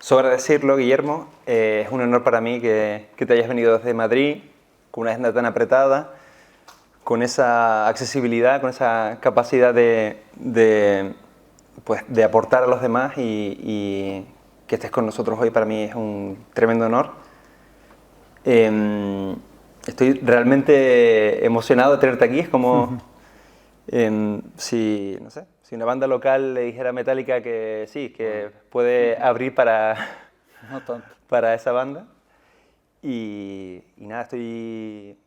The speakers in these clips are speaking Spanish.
Sobra decirlo, Guillermo, es un honor para mí que te hayas venido desde Madrid con una agenda tan apretada, con esa accesibilidad, con esa capacidad pues, de aportar a los demás y que estés con nosotros hoy para mí es un tremendo honor. Estoy realmente emocionado de tenerte aquí, es como si, no sé, si una banda local le dijera a Metallica que sí, que puede abrir No tanto. para esa banda. Y nada, estoy,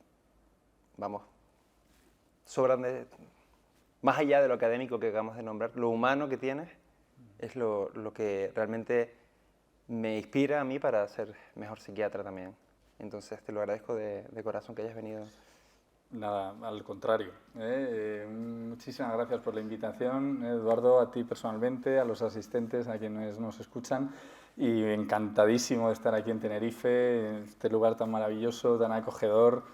vamos, más allá de lo académico que acabamos de nombrar, lo humano que tienes es lo que realmente me inspira a mí para ser mejor psiquiatra también. Entonces te lo agradezco de corazón que hayas venido. Nada, al contrario. Muchísimas gracias por la invitación, Eduardo, a ti personalmente, a los asistentes, a quienes nos escuchan. Y encantadísimo de estar aquí en Tenerife, en este lugar tan maravilloso, tan acogedor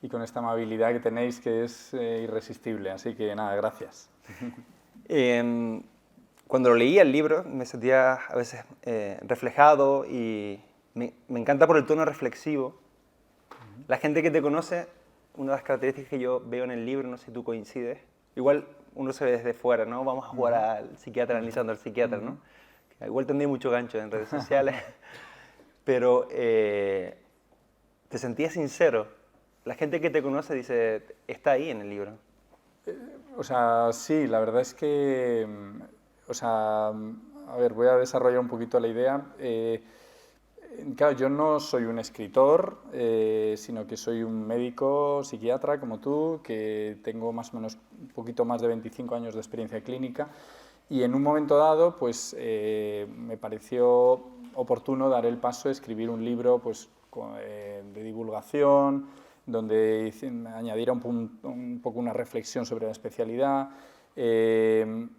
y con esta amabilidad que tenéis que es irresistible. Así que nada, gracias. Cuando lo leía el libro me sentía a veces reflejado y me encanta por el tono reflexivo. La gente que te conoce, una de las características que yo veo en el libro, no sé si tú coincides, igual uno se ve desde fuera, ¿no? Vamos a jugar al psiquiatra analizando al psiquiatra, ¿no? Igual tendría mucho gancho en redes sociales, pero te sentías sincero. La gente que te conoce dice, está ahí en el libro. O sea, sí, la verdad es que, o sea, a ver, voy a desarrollar un poquito la idea. Claro, yo no soy un escritor, sino que soy un médico psiquiatra como tú, que tengo más o menos un poquito más de 25 años de experiencia clínica y en un momento dado pues me pareció oportuno dar el paso de escribir un libro pues, de divulgación, donde añadiera un poco una reflexión sobre la especialidad,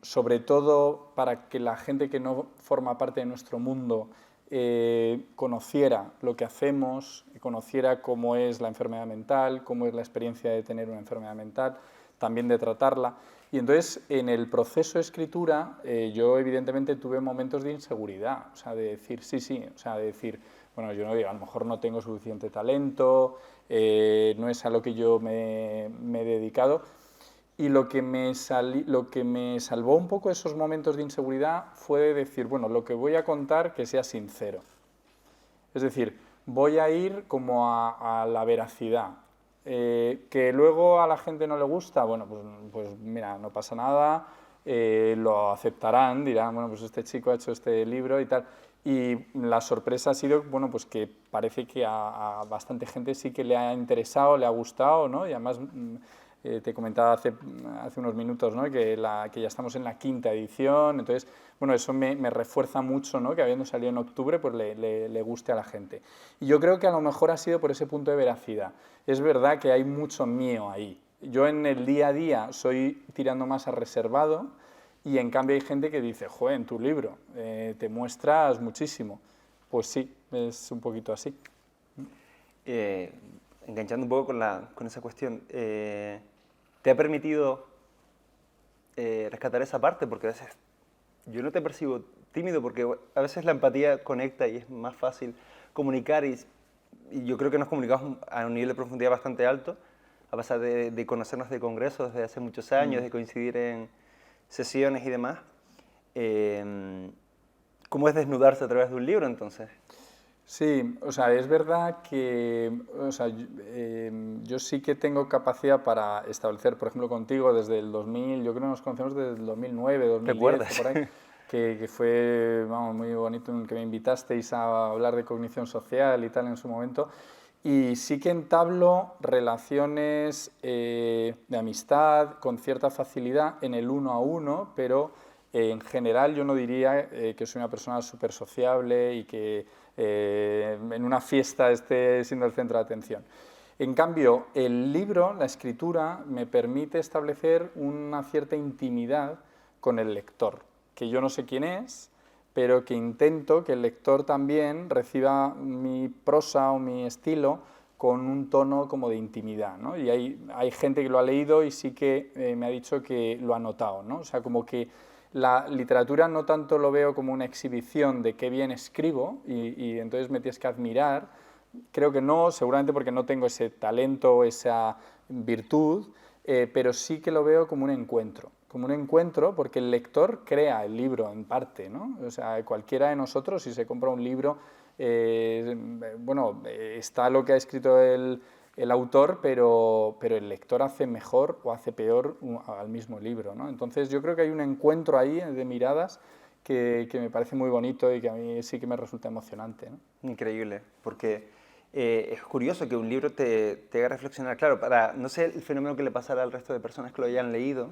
sobre todo para que la gente que no forma parte de nuestro mundo conociera lo que hacemos, conociera cómo es la enfermedad mental, cómo es la experiencia de tener una enfermedad mental, también de tratarla. Y entonces, en el proceso de escritura, yo evidentemente tuve momentos de inseguridad, o sea, de decir, sí, o sea, de decir, bueno, yo no digo, a lo mejor no tengo suficiente talento, no es a lo que yo me he dedicado. Y lo que me salvó un poco esos momentos de inseguridad fue decir, bueno, lo que voy a contar que sea sincero. Es decir, voy a ir como a la veracidad. Que luego a la gente no le gusta, bueno, pues mira, no pasa nada, lo aceptarán, dirán, bueno, pues este chico ha hecho este libro y tal. Y la sorpresa ha sido, bueno, pues que parece que a bastante gente sí que le ha interesado, le ha gustado, ¿no? Y además te comentaba hace unos minutos, ¿no? que ya estamos en la 5ª edición, entonces, bueno, eso me refuerza mucho, ¿no? Que habiendo salido en octubre, pues le guste a la gente. Y yo creo que a lo mejor ha sido por ese punto de veracidad. Es verdad que hay mucho mío ahí. Yo en el día a día soy tirando más a reservado y en cambio hay gente que dice, joder, en tu libro te muestras muchísimo. Pues sí, es un poquito así. Enganchando un poco con esa cuestión, ¿te ha permitido rescatar esa parte? Porque a veces yo no te percibo tímido, porque a veces la empatía conecta y es más fácil comunicar y yo creo que nos comunicamos a un nivel de profundidad bastante alto, a pesar de conocernos de congresos desde hace muchos años, de coincidir en sesiones y demás. ¿Cómo es desnudarse a través de un libro entonces? Sí, o sea, es verdad que o sea, yo sí que tengo capacidad para establecer, por ejemplo, contigo desde el 2000, yo creo que nos conocemos desde el 2009, 2010, por ahí, que fue vamos, muy bonito en que me invitasteis a hablar de cognición social y tal en su momento. Y sí que entablo relaciones de amistad con cierta facilidad en el uno a uno, pero en general yo no diría que soy una persona súper sociable y que en una fiesta esté siendo el centro de atención. En cambio, el libro, la escritura, me permite establecer una cierta intimidad con el lector, que yo no sé quién es, pero que intento que el lector también reciba mi prosa o mi estilo con un tono como de intimidad, ¿no? Y hay gente que lo ha leído y sí que me ha dicho que lo ha notado, ¿no? O sea, como que la literatura no tanto lo veo como una exhibición de qué bien escribo y entonces me tienes que admirar. Creo que no, seguramente porque no tengo ese talento o esa virtud, pero sí que lo veo como un encuentro porque el lector crea el libro en parte, ¿no? O sea, cualquiera de nosotros, si se compra un libro, bueno, está lo que ha escrito el autor, pero el lector hace mejor o hace peor al mismo libro, ¿no? Entonces yo creo que hay un encuentro ahí de miradas que me parece muy bonito y que a mí sí que me resulta emocionante, ¿no? Increíble, porque es curioso que un libro te haga reflexionar. Claro, no sé el fenómeno que le pasará al resto de personas que lo hayan leído,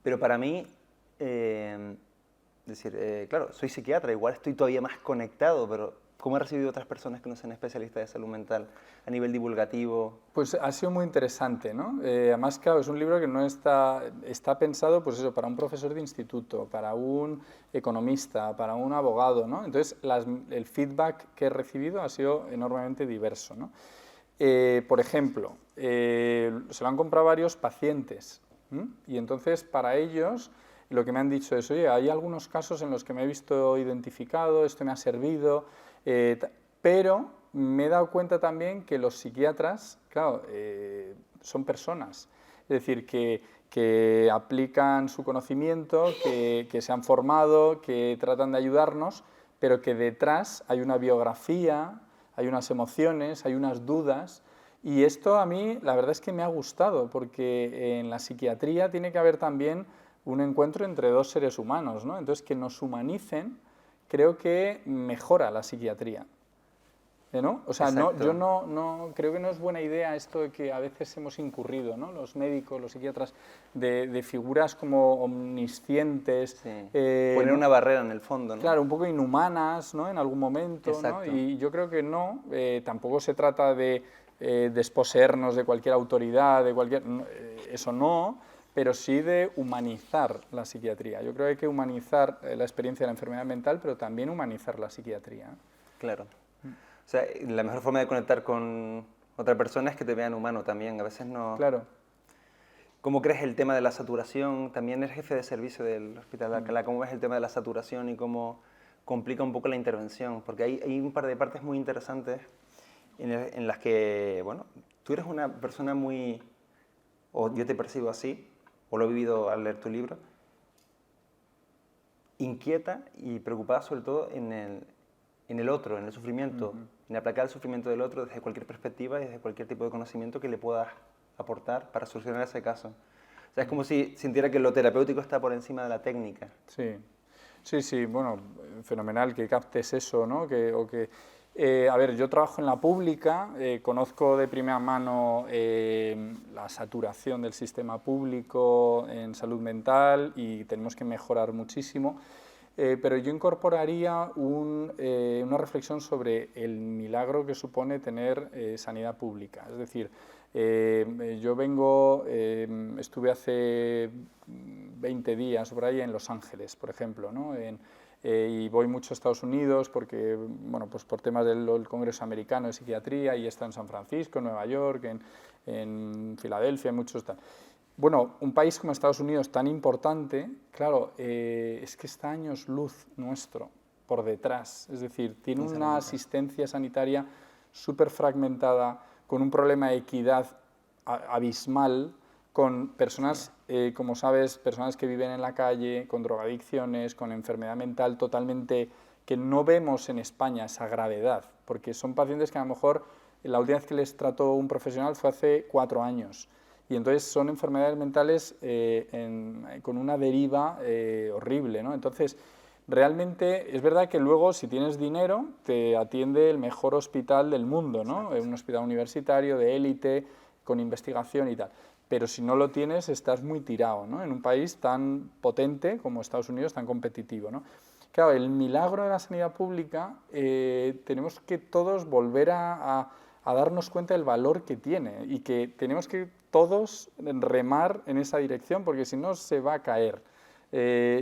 pero para mí, claro, soy psiquiatra, igual estoy todavía más conectado, pero ¿cómo he recibido otras personas que no sean especialistas de salud mental a nivel divulgativo? Pues ha sido muy interesante, ¿no? Además, claro, es un libro que no está pensado, pues eso, para un profesor de instituto, para un economista, para un abogado, ¿no? Entonces, el feedback que he recibido ha sido enormemente diverso, ¿no? Por ejemplo, se lo han comprado varios pacientes, ¿m? Y entonces, para ellos, lo que me han dicho es, oye, hay algunos casos en los que me he visto identificado, esto me ha servido, pero me he dado cuenta también que los psiquiatras, claro, son personas, es decir, que aplican su conocimiento, que se han formado, que tratan de ayudarnos, pero que detrás hay una biografía, hay unas emociones, hay unas dudas, y esto a mí la verdad es que me ha gustado, porque en la psiquiatría tiene que haber también un encuentro entre dos seres humanos, ¿no? Entonces, que nos humanicen creo que mejora la psiquiatría. ¿No? O sea, yo no creo que no es buena idea esto de que a veces hemos incurrido, ¿no? Los médicos, los psiquiatras, de figuras como omniscientes. Sí. Poner una barrera en el fondo, ¿no? Claro, un poco inhumanas, ¿no? En algún momento, ¿no? Y yo creo que no, tampoco se trata de desposeernos de cualquier autoridad, eso no, pero sí de humanizar la psiquiatría. Yo creo que hay que humanizar la experiencia de la enfermedad mental, pero también humanizar la psiquiatría. Claro. O sea, la mejor forma de conectar con otra persona es que te vean humano también. A veces no... Claro. ¿Cómo crees el tema de la saturación? También eres jefe de servicio del Hospital de Alcalá. ¿Cómo ves el tema de la saturación y cómo complica un poco la intervención? Porque hay un par de partes muy interesantes en las que, bueno, tú eres una persona muy... o yo te percibo así, o lo he vivido al leer tu libro, inquieta y preocupada sobre todo en el otro, en el sufrimiento, en aplacar el sufrimiento del otro desde cualquier perspectiva y desde cualquier tipo de conocimiento que le puedas aportar para solucionar ese caso. O sea, es como si sintiera que lo terapéutico está por encima de la técnica. Sí, sí, sí, bueno, fenomenal que captes eso, ¿no? A ver, yo trabajo en la pública, conozco de primera mano la saturación del sistema público en salud mental y tenemos que mejorar muchísimo. Pero yo incorporaría una reflexión sobre el milagro que supone tener sanidad pública. Es decir, yo estuve hace 20 días por ahí en Los Ángeles, por ejemplo, ¿no? Y voy mucho a Estados Unidos porque, bueno, pues por temas del Congreso Americano de Psiquiatría, y está en San Francisco, en Nueva York, en Filadelfia, en muchos tal. Bueno, un país como Estados Unidos tan importante, claro, es que está años luz nuestro por detrás. Es decir, tiene una asistencia sanitaria súper fragmentada, con un problema de equidad abismal, con personas, como sabes, personas que viven en la calle, con drogadicciones, con enfermedad mental totalmente que no vemos en España esa gravedad, porque son pacientes que a lo mejor la última vez que les trató un profesional fue hace 4 años. Y entonces son enfermedades mentales con una deriva horrible, ¿no? Entonces, realmente es verdad que luego, si tienes dinero, te atiende el mejor hospital del mundo, ¿no? Un hospital universitario de élite, con investigación y tal. Pero si no lo tienes, estás muy tirado, ¿no? En un país tan potente como Estados Unidos, tan competitivo, ¿no? Claro, el milagro de la sanidad pública, tenemos que todos volver a darnos cuenta del valor que tiene y que tenemos que todos remar en esa dirección, porque si no se va a caer.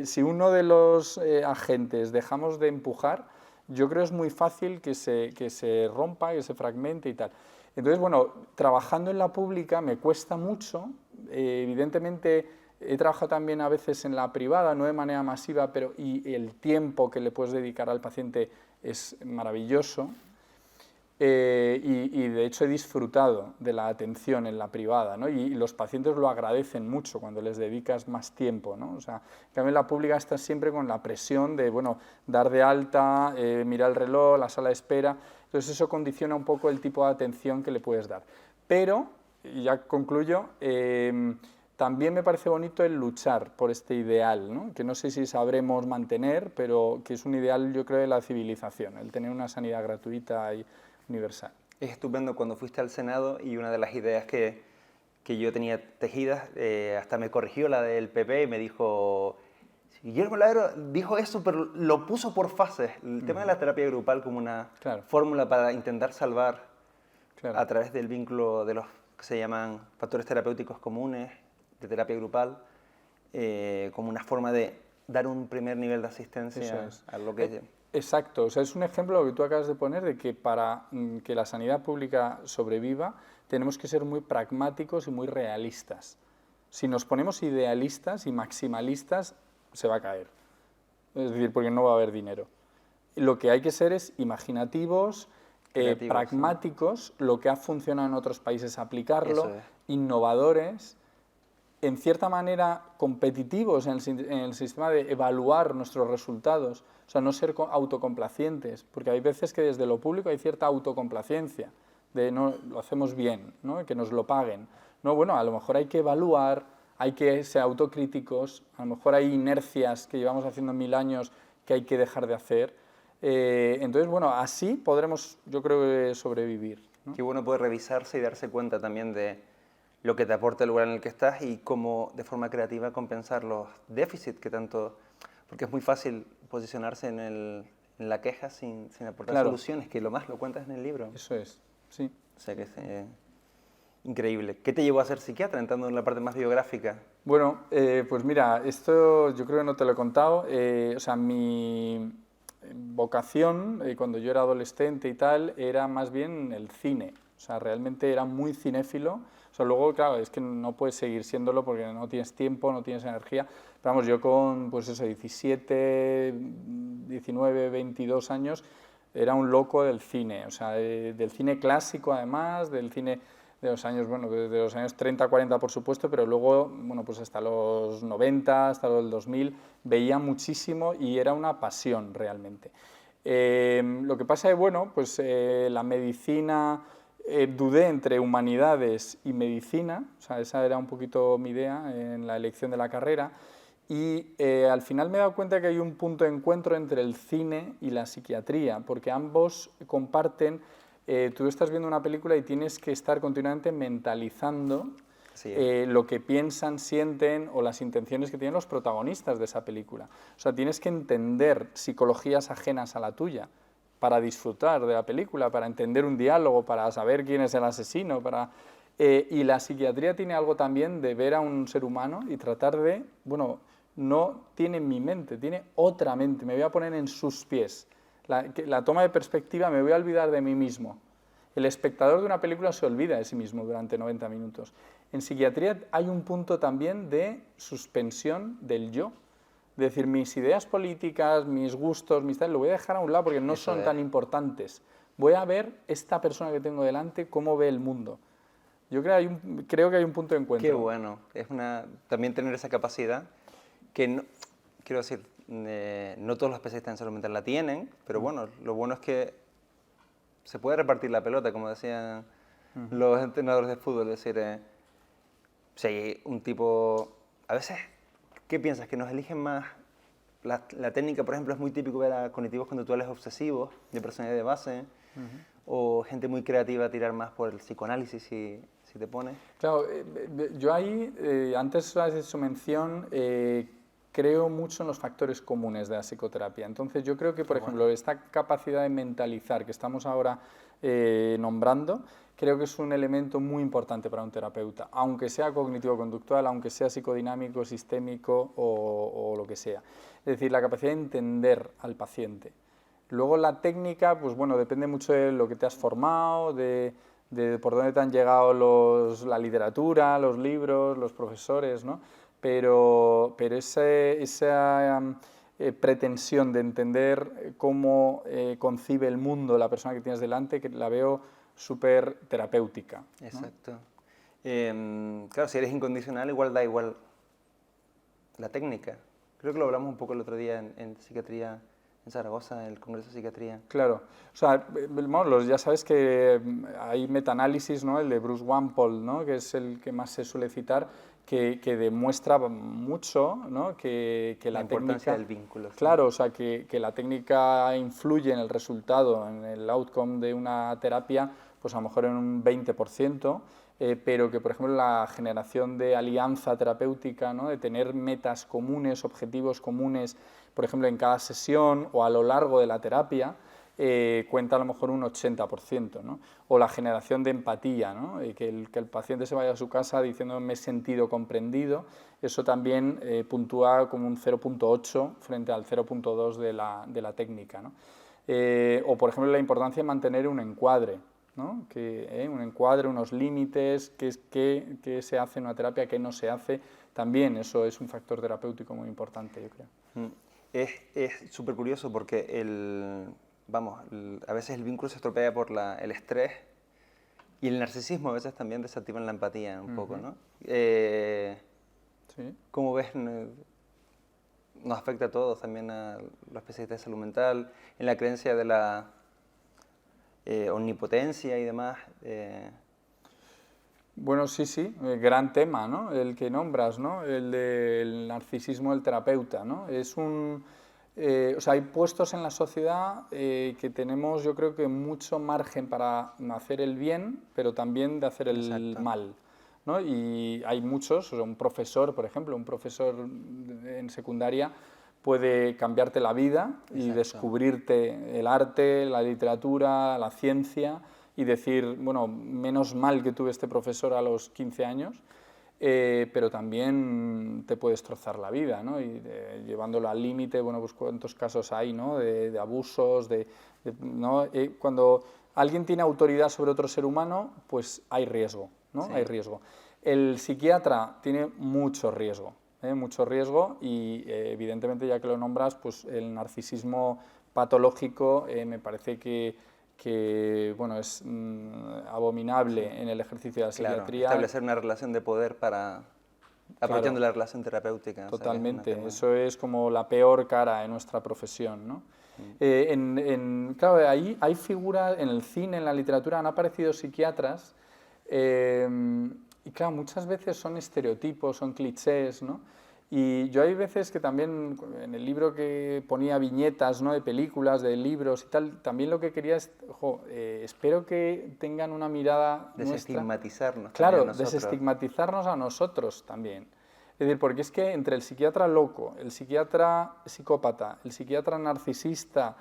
Si uno de los agentes dejamos de empujar, yo creo que es muy fácil que se rompa, que se fragmente y tal. Entonces, bueno, trabajando en la pública me cuesta mucho, evidentemente He trabajado también a veces en la privada, no de manera masiva, pero y el tiempo que le puedes dedicar al paciente es maravilloso. Y de hecho he disfrutado de la atención en la privada, ¿no? Y los pacientes lo agradecen mucho cuando les dedicas más tiempo, ¿no? O sea, en cambio en la pública estás siempre con la presión de, bueno, dar de alta, mirar el reloj, la sala de espera, entonces eso condiciona un poco el tipo de atención que le puedes dar. Pero, y ya concluyo, también me parece bonito el luchar por este ideal, ¿no? Que no sé si sabremos mantener, pero que es un ideal, yo creo, de la civilización, el tener una sanidad gratuita y universal. Es estupendo cuando fuiste al Senado y una de las ideas que yo tenía tejidas, hasta me corrigió la del PP y me dijo, Guillermo Lagro dijo eso, pero lo puso por fases. El tema de la terapia grupal como una fórmula para intentar salvar a través del vínculo de los que se llaman factores terapéuticos comunes, de terapia grupal, como una forma de dar un primer nivel de asistencia a lo que... Exacto, o sea, es un ejemplo lo que tú acabas de poner de que para que la sanidad pública sobreviva tenemos que ser muy pragmáticos y muy realistas. Si nos ponemos idealistas y maximalistas, se va a caer, es decir, porque no va a haber dinero. Lo que hay que ser es imaginativos, pragmáticos, lo que ha funcionado en otros países aplicarlo, innovadores, en cierta manera competitivos en el sistema de evaluar nuestros resultados, o sea, no ser autocomplacientes, porque hay veces que desde lo público hay cierta autocomplacencia, de no lo hacemos bien, ¿no? Que nos lo paguen. No, bueno, a lo mejor hay que evaluar, hay que ser autocríticos, a lo mejor hay inercias que llevamos haciendo 1000 años que hay que dejar de hacer. Entonces, bueno, así podremos, yo creo, sobrevivir, ¿no? Qué bueno poder revisarse y darse cuenta también de lo que te aporta el lugar en el que estás y cómo de forma creativa compensar los déficits que tanto... Porque es muy fácil posicionarse en la queja sin aportar soluciones, que lo cuentas en el libro. Eso es, sí. O sea que es increíble. ¿Qué te llevó a ser psiquiatra, entrando en la parte más biográfica? Bueno, pues mira, esto yo creo que no te lo he contado. O sea, mi vocación, cuando yo era adolescente y tal, era más bien el cine. O sea, realmente era muy cinéfilo. O sea, luego, claro, es que no puedes seguir siéndolo porque no tienes tiempo, no tienes energía. Pero vamos, yo con, pues eso, 17, 19, 22 años, era un loco del cine. O sea, del cine clásico, además, del cine de los años, bueno, de los años 30, 40, por supuesto, pero luego, bueno, pues hasta los 90, hasta los 2000, veía muchísimo y era una pasión, realmente. Lo que pasa es, bueno, pues la medicina... dudé entre humanidades y medicina, o sea, esa era un poquito mi idea en la elección de la carrera, y al final me he dado cuenta que hay un punto de encuentro entre el cine y la psiquiatría, porque ambos comparten, tú estás viendo una película y tienes que estar continuamente mentalizando lo que piensan, sienten o las intenciones que tienen los protagonistas de esa película. O sea, tienes que entender psicologías ajenas a la tuya para disfrutar de la película, para entender un diálogo, para saber quién es el asesino, y la psiquiatría tiene algo también de ver a un ser humano y tratar de, bueno, no tiene mi mente, tiene otra mente, me voy a poner en sus pies. La toma de perspectiva, me voy a olvidar de mí mismo. El espectador de una película se olvida de sí mismo durante 90 minutos. En psiquiatría hay un punto también de suspensión del yo. Es decir, mis ideas políticas, mis gustos, lo voy a dejar a un lado porque no son tan importantes. Voy a ver esta persona que tengo delante, cómo ve el mundo. Yo creo que hay un punto de encuentro. Qué bueno. También tener esa capacidad que, quiero decir, no todos los especialistas en salud mental la tienen, pero bueno, lo bueno es que se puede repartir la pelota, como decían los entrenadores de fútbol. Es decir, si hay un tipo... A veces... ¿Qué piensas? ¿Que nos eligen más? La técnica, por ejemplo, es muy típico ver a cognitivos conductuales obsesivos, de personalidad de base, o gente muy creativa tirar más por el psicoanálisis, si te pones. Claro, yo ahí, antes has hecho mención, creo mucho en los factores comunes de la psicoterapia. Entonces yo creo que, por ejemplo, esta capacidad de mentalizar que estamos ahora nombrando, creo que es un elemento muy importante para un terapeuta, aunque sea cognitivo-conductual, aunque sea psicodinámico, sistémico o lo que sea. Es decir, la capacidad de entender al paciente. Luego la técnica, pues bueno, depende mucho de lo que te has formado, de por dónde te han llegado la literatura, los libros, los profesores, ¿no? pero esa pretensión de entender cómo concibe el mundo la persona que tienes delante, que la veo súper terapéutica, ¿no? Exacto. Claro, si eres incondicional, igual da igual la técnica. Creo que lo hablamos un poco el otro día en psiquiatría, en Zaragoza, en el Congreso de Psiquiatría. Claro, o sea, bueno, ya sabes que hay metaanálisis, ¿no? El de Bruce Walpole, ¿no? Que es el que más se suele citar, que demuestra mucho, ¿no? que la importancia técnica, del vínculo. ¿Sí? Claro, o sea, que la técnica influye en el resultado, en el outcome de una terapia, pues a lo mejor en un 20%, pero que, por ejemplo, la generación de alianza terapéutica, ¿no? De tener metas comunes, objetivos comunes, por ejemplo, en cada sesión o a lo largo de la terapia, cuenta a lo mejor un 80%, ¿no? O la generación de empatía, ¿no? Que el paciente se vaya a su casa diciendo me he sentido comprendido, eso también puntúa como un 0,8 frente al 0,2 de la técnica, ¿no? O, por ejemplo, la importancia de mantener un encuadre, ¿no? Un encuadre, unos límites, qué se hace en una terapia, qué no se hace, también eso es un factor terapéutico muy importante, yo creo. Es súper curioso porque a veces el vínculo se estropea por el estrés y el narcisismo a veces también desactivan la empatía un poco, ¿no? Sí. ¿Cómo ves? Nos afecta a todos, también a los especialistas de salud mental, en la creencia de la omnipotencia y demás. Bueno, sí, gran tema, ¿no? El que nombras, ¿no? El del narcisismo del terapeuta, ¿no? O sea, hay puestos en la sociedad que tenemos, yo creo que mucho margen para hacer el bien, pero también de hacer el Exacto. mal, ¿no? Y hay muchos, o sea, un profesor, por ejemplo, un profesor en secundaria puede cambiarte la vida y Exacto. descubrirte el arte, la literatura, la ciencia, y decir, bueno, menos mal que tuve este profesor a los 15 años, pero también te puede destrozar la vida, ¿no? Y llevándolo al límite, bueno, pues cuántos casos hay, ¿no? De abusos, ¿no? Cuando alguien tiene autoridad sobre otro ser humano, pues hay riesgo, ¿no? Sí. Hay riesgo. El psiquiatra tiene mucho riesgo y evidentemente, ya que lo nombras, pues el narcisismo patológico me parece que bueno, es abominable en el ejercicio de la psiquiatría. Establecer una relación de poder aprovechando la relación terapéutica. Totalmente, O sea, eso es como la peor cara de nuestra profesión, ¿no? Claro, ahí hay figuras, en el cine, en la literatura, han aparecido psiquiatras y claro, muchas veces son estereotipos, son clichés, ¿no? Y yo hay veces que también, en el libro que ponía viñetas, ¿no? De películas, de libros y tal, también lo que quería es, espero que tengan una mirada desestigmatizarnos. Claro, desestigmatizarnos a nosotros también. Es decir, porque es que entre el psiquiatra loco, el psiquiatra psicópata, el psiquiatra narcisista,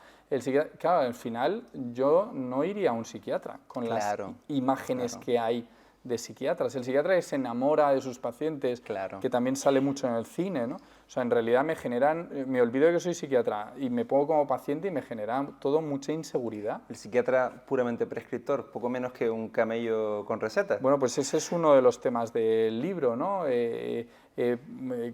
claro, al final yo no iría a un psiquiatra con las imágenes que hay de psiquiatras. El psiquiatra que se enamora de sus pacientes, que también sale mucho en el cine, ¿no? O sea, en realidad me olvido de que soy psiquiatra y me pongo como paciente y me genera todo mucha inseguridad. El psiquiatra puramente prescriptor, poco menos que un camello con receta. Bueno, pues ese es uno de los temas del libro, ¿no?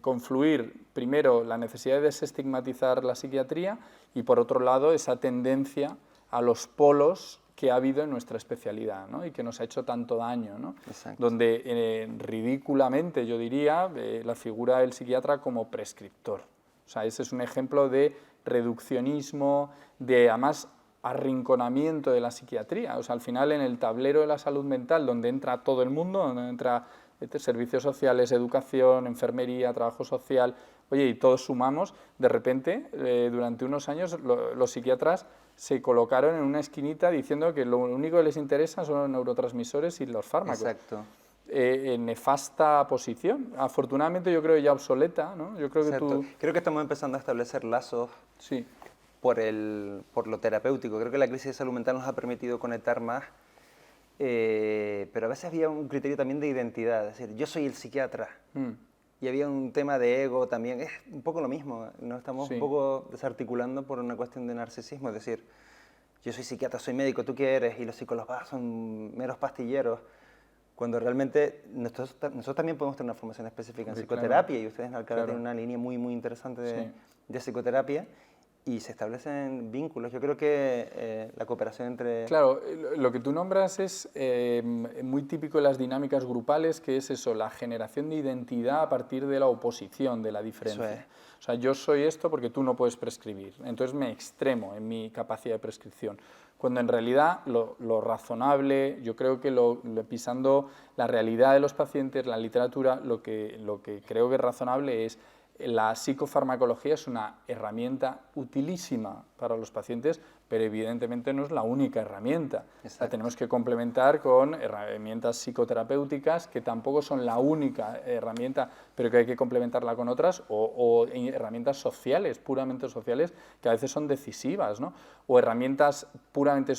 Confluir, primero, la necesidad de desestigmatizar la psiquiatría y, por otro lado, esa tendencia a los polos que ha habido en nuestra especialidad, ¿no? Y que nos ha hecho tanto daño, ¿no? Donde ridículamente, yo diría, la figura del psiquiatra como prescriptor. O sea, ese es un ejemplo de reduccionismo, de además arrinconamiento de la psiquiatría. O sea, al final en el tablero de la salud mental, donde entra todo el mundo, donde entra servicios sociales, educación, enfermería, trabajo social, oye, y todos sumamos, de repente, durante unos años, los psiquiatras se colocaron en una esquinita diciendo que lo único que les interesa son los neurotransmisores y los fármacos. Exacto. En nefasta posición. Afortunadamente yo creo ya obsoleta, ¿no? Yo creo Creo que estamos empezando a establecer lazos por lo terapéutico. Creo que la crisis de salud mental nos ha permitido conectar más, pero a veces había un criterio también de identidad, es decir, yo soy el psiquiatra. Y había un tema de ego también, es un poco lo mismo, nos estamos un poco desarticulando por una cuestión de narcisismo, es decir, yo soy psiquiatra, soy médico, ¿tú qué eres? Y los psicólogos son meros pastilleros, cuando realmente nosotros también podemos tener una formación específica en Sí, psicoterapia claro. y ustedes en Alcalá Claro. tienen una línea muy, muy interesante Sí. de psicoterapia y se establecen vínculos. Yo creo que la cooperación entre... Claro, lo que tú nombras es muy típico de las dinámicas grupales, que es eso, la generación de identidad a partir de la oposición, de la diferencia. Eso es. O sea, yo soy esto porque tú no puedes prescribir, entonces me extremo en mi capacidad de prescripción. Cuando en realidad lo razonable, yo creo que pisando la realidad de los pacientes, la literatura, lo que creo que es razonable es la psicofarmacología es una herramienta utilísima para los pacientes, pero evidentemente no es la única herramienta. La tenemos que complementar con herramientas psicoterapéuticas que tampoco son la única herramienta, pero que hay que complementarla con otras, o herramientas sociales, puramente sociales, que a veces son decisivas, ¿no? O herramientas puramente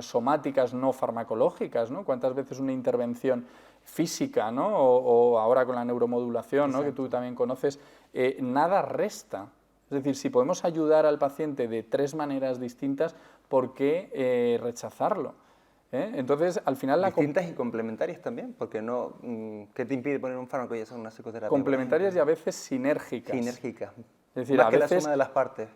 somáticas, no farmacológicas, ¿no? ¿Cuántas veces una intervención física, ¿no? o ahora con la neuromodulación, ¿no? Que tú también conoces, nada resta. Es decir, si podemos ayudar al paciente de 3 maneras distintas, ¿por qué rechazarlo? Entonces, al final... Distintas y complementarias también, porque no... ¿Qué te impide poner un fármaco y hacer una psicoterapia? Complementarias y a veces sinérgicas. Sinérgicas. Es decir, más a que veces, la suma de las partes.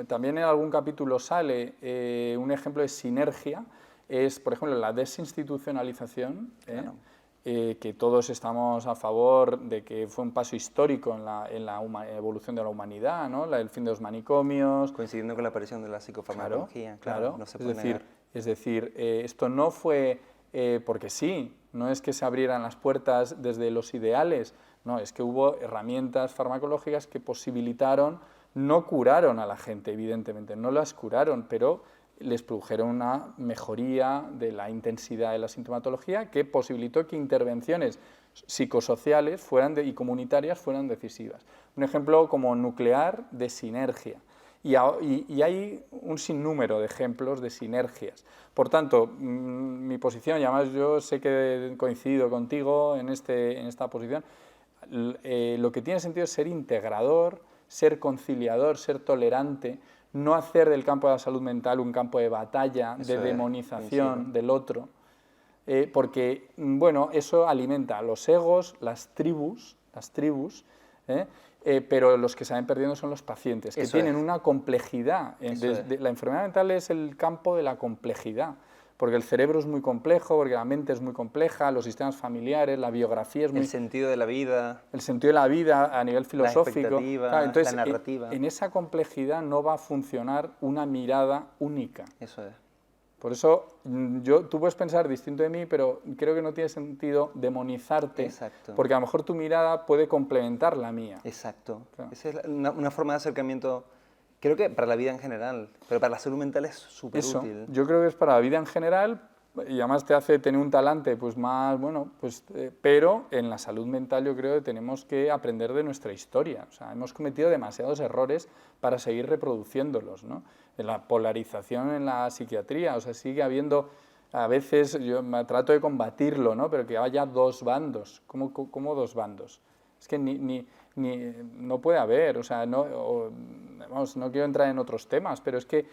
También en algún capítulo sale un ejemplo de sinergia, es, por ejemplo, la desinstitucionalización, Claro. que todos estamos a favor de que fue un paso histórico en la evolución de la humanidad, ¿no? El fin de los manicomios. Coincidiendo con la aparición de la psicofarmacología, claro. No se puede negar. Es decir, esto no fue porque sí, no es que se abrieran las puertas desde los ideales, no, es que hubo herramientas farmacológicas que posibilitaron, no curaron a la gente, evidentemente, no las curaron, pero les produjeron una mejoría de la intensidad de la sintomatología que posibilitó que intervenciones psicosociales y comunitarias fueran decisivas. Un ejemplo como nuclear de sinergia. Y hay un sinnúmero de ejemplos de sinergias. Por tanto, mi posición, y además yo sé que coincido contigo en esta posición, lo que tiene sentido es ser integrador, ser conciliador, ser tolerante, no hacer del campo de la salud mental un campo de batalla, de demonización del otro, porque bueno, eso alimenta a los egos, las tribus, pero los que se van perdiendo son los pacientes, que tienen una complejidad. La enfermedad mental es el campo de la complejidad, porque el cerebro es muy complejo, porque la mente es muy compleja, los sistemas familiares, la biografía es muy... El sentido de la vida. El sentido de la vida a nivel filosófico. La expectativa, claro, entonces, la narrativa. En esa complejidad no va a funcionar una mirada única. Eso es. Por eso, tú puedes pensar distinto de mí, pero creo que no tiene sentido demonizarte, Exacto. porque a lo mejor tu mirada puede complementar la mía. Exacto. Claro. Esa es una forma de acercamiento, creo que para la vida en general, pero para la salud mental es súper útil. Yo creo que es para la vida en general, y además te hace tener un talante pues más, bueno, pues, pero en la salud mental yo creo que tenemos que aprender de nuestra historia. O sea, hemos cometido demasiados errores para seguir reproduciéndlos, ¿no? De la polarización en la psiquiatría, o sea, sigue habiendo, a veces yo trato de combatirlo, ¿no? Pero que haya 2 bandos. ¿Cómo 2 bandos? Es que no puede haber, o sea, vamos, no quiero entrar en otros temas, pero es que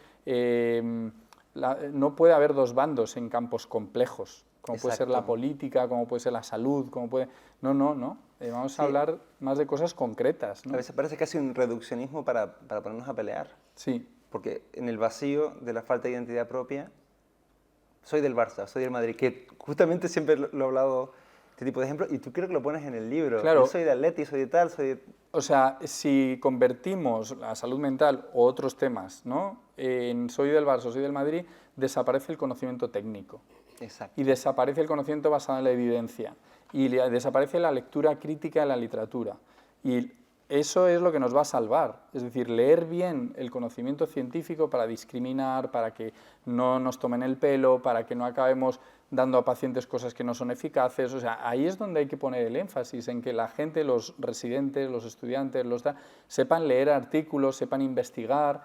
no puede haber 2 bandos en campos complejos, como puede ser la política, como puede ser la salud, como puede... No. Vamos a hablar más de cosas concretas, ¿no? A veces parece casi un reduccionismo para ponernos a pelear. Sí. Porque en el vacío de la falta de identidad propia, soy del Barça, soy del Madrid, que justamente siempre lo he hablado, este tipo de ejemplos, y tú creo que lo pones en el libro. Claro. Yo soy de Atleti, soy de tal, soy de... O sea, si convertimos la salud mental o otros temas, ¿no?, en soy del Barça, soy del Madrid, desaparece el conocimiento técnico. Exacto. Y desaparece el conocimiento basado en la evidencia. Y desaparece la lectura crítica de la literatura. Y eso es lo que nos va a salvar. Es decir, leer bien el conocimiento científico para discriminar, para que no nos tomen el pelo, para que no acabemos dando a pacientes cosas que no son eficaces. O sea, ahí es donde hay que poner el énfasis, en que la gente, los residentes, los estudiantes, sepan leer artículos, sepan investigar,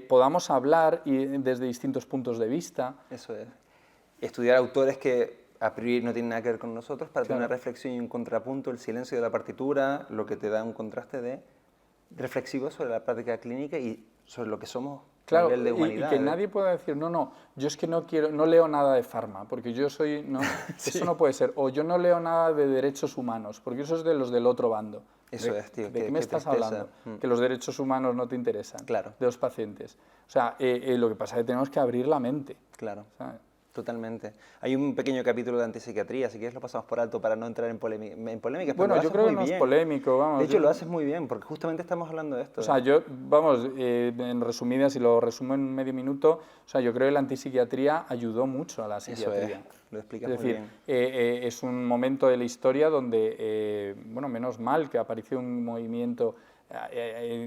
podamos hablar desde distintos puntos de vista. Eso es. Estudiar autores que a priori no tienen nada que ver con nosotros para tener una reflexión y un contrapunto, el silencio de la partitura, lo que te da un contraste reflexivo sobre la práctica clínica y sobre lo que somos Claro, nivel de y humanidad. que nadie pueda decir, no, yo es que no quiero, no leo nada de farma, porque yo soy, no, Sí. eso no puede ser. O yo no leo nada de derechos humanos, porque eso es de los del otro bando. Eso es, tío, ¿De qué qué me estás tristeza. hablando? Que los derechos humanos no te interesan. Claro. De los pacientes. O sea, lo que pasa es que tenemos que abrir la mente. Claro. ¿Sabes? Totalmente. Hay un pequeño capítulo de antipsiquiatría, si quieres lo pasamos por alto para no entrar en polémicas, pero Bueno, lo yo haces creo que muy no es bien. polémico, vamos. De hecho, lo haces muy bien, porque justamente estamos hablando de esto. O sea, yo, vamos, en resumidas, y lo resumo en medio minuto, o sea, yo creo que la antipsiquiatría ayudó mucho a la psiquiatría. Eso es, lo explicas Es muy decir, bien. es un momento de la historia donde, bueno, menos mal que apareció un movimiento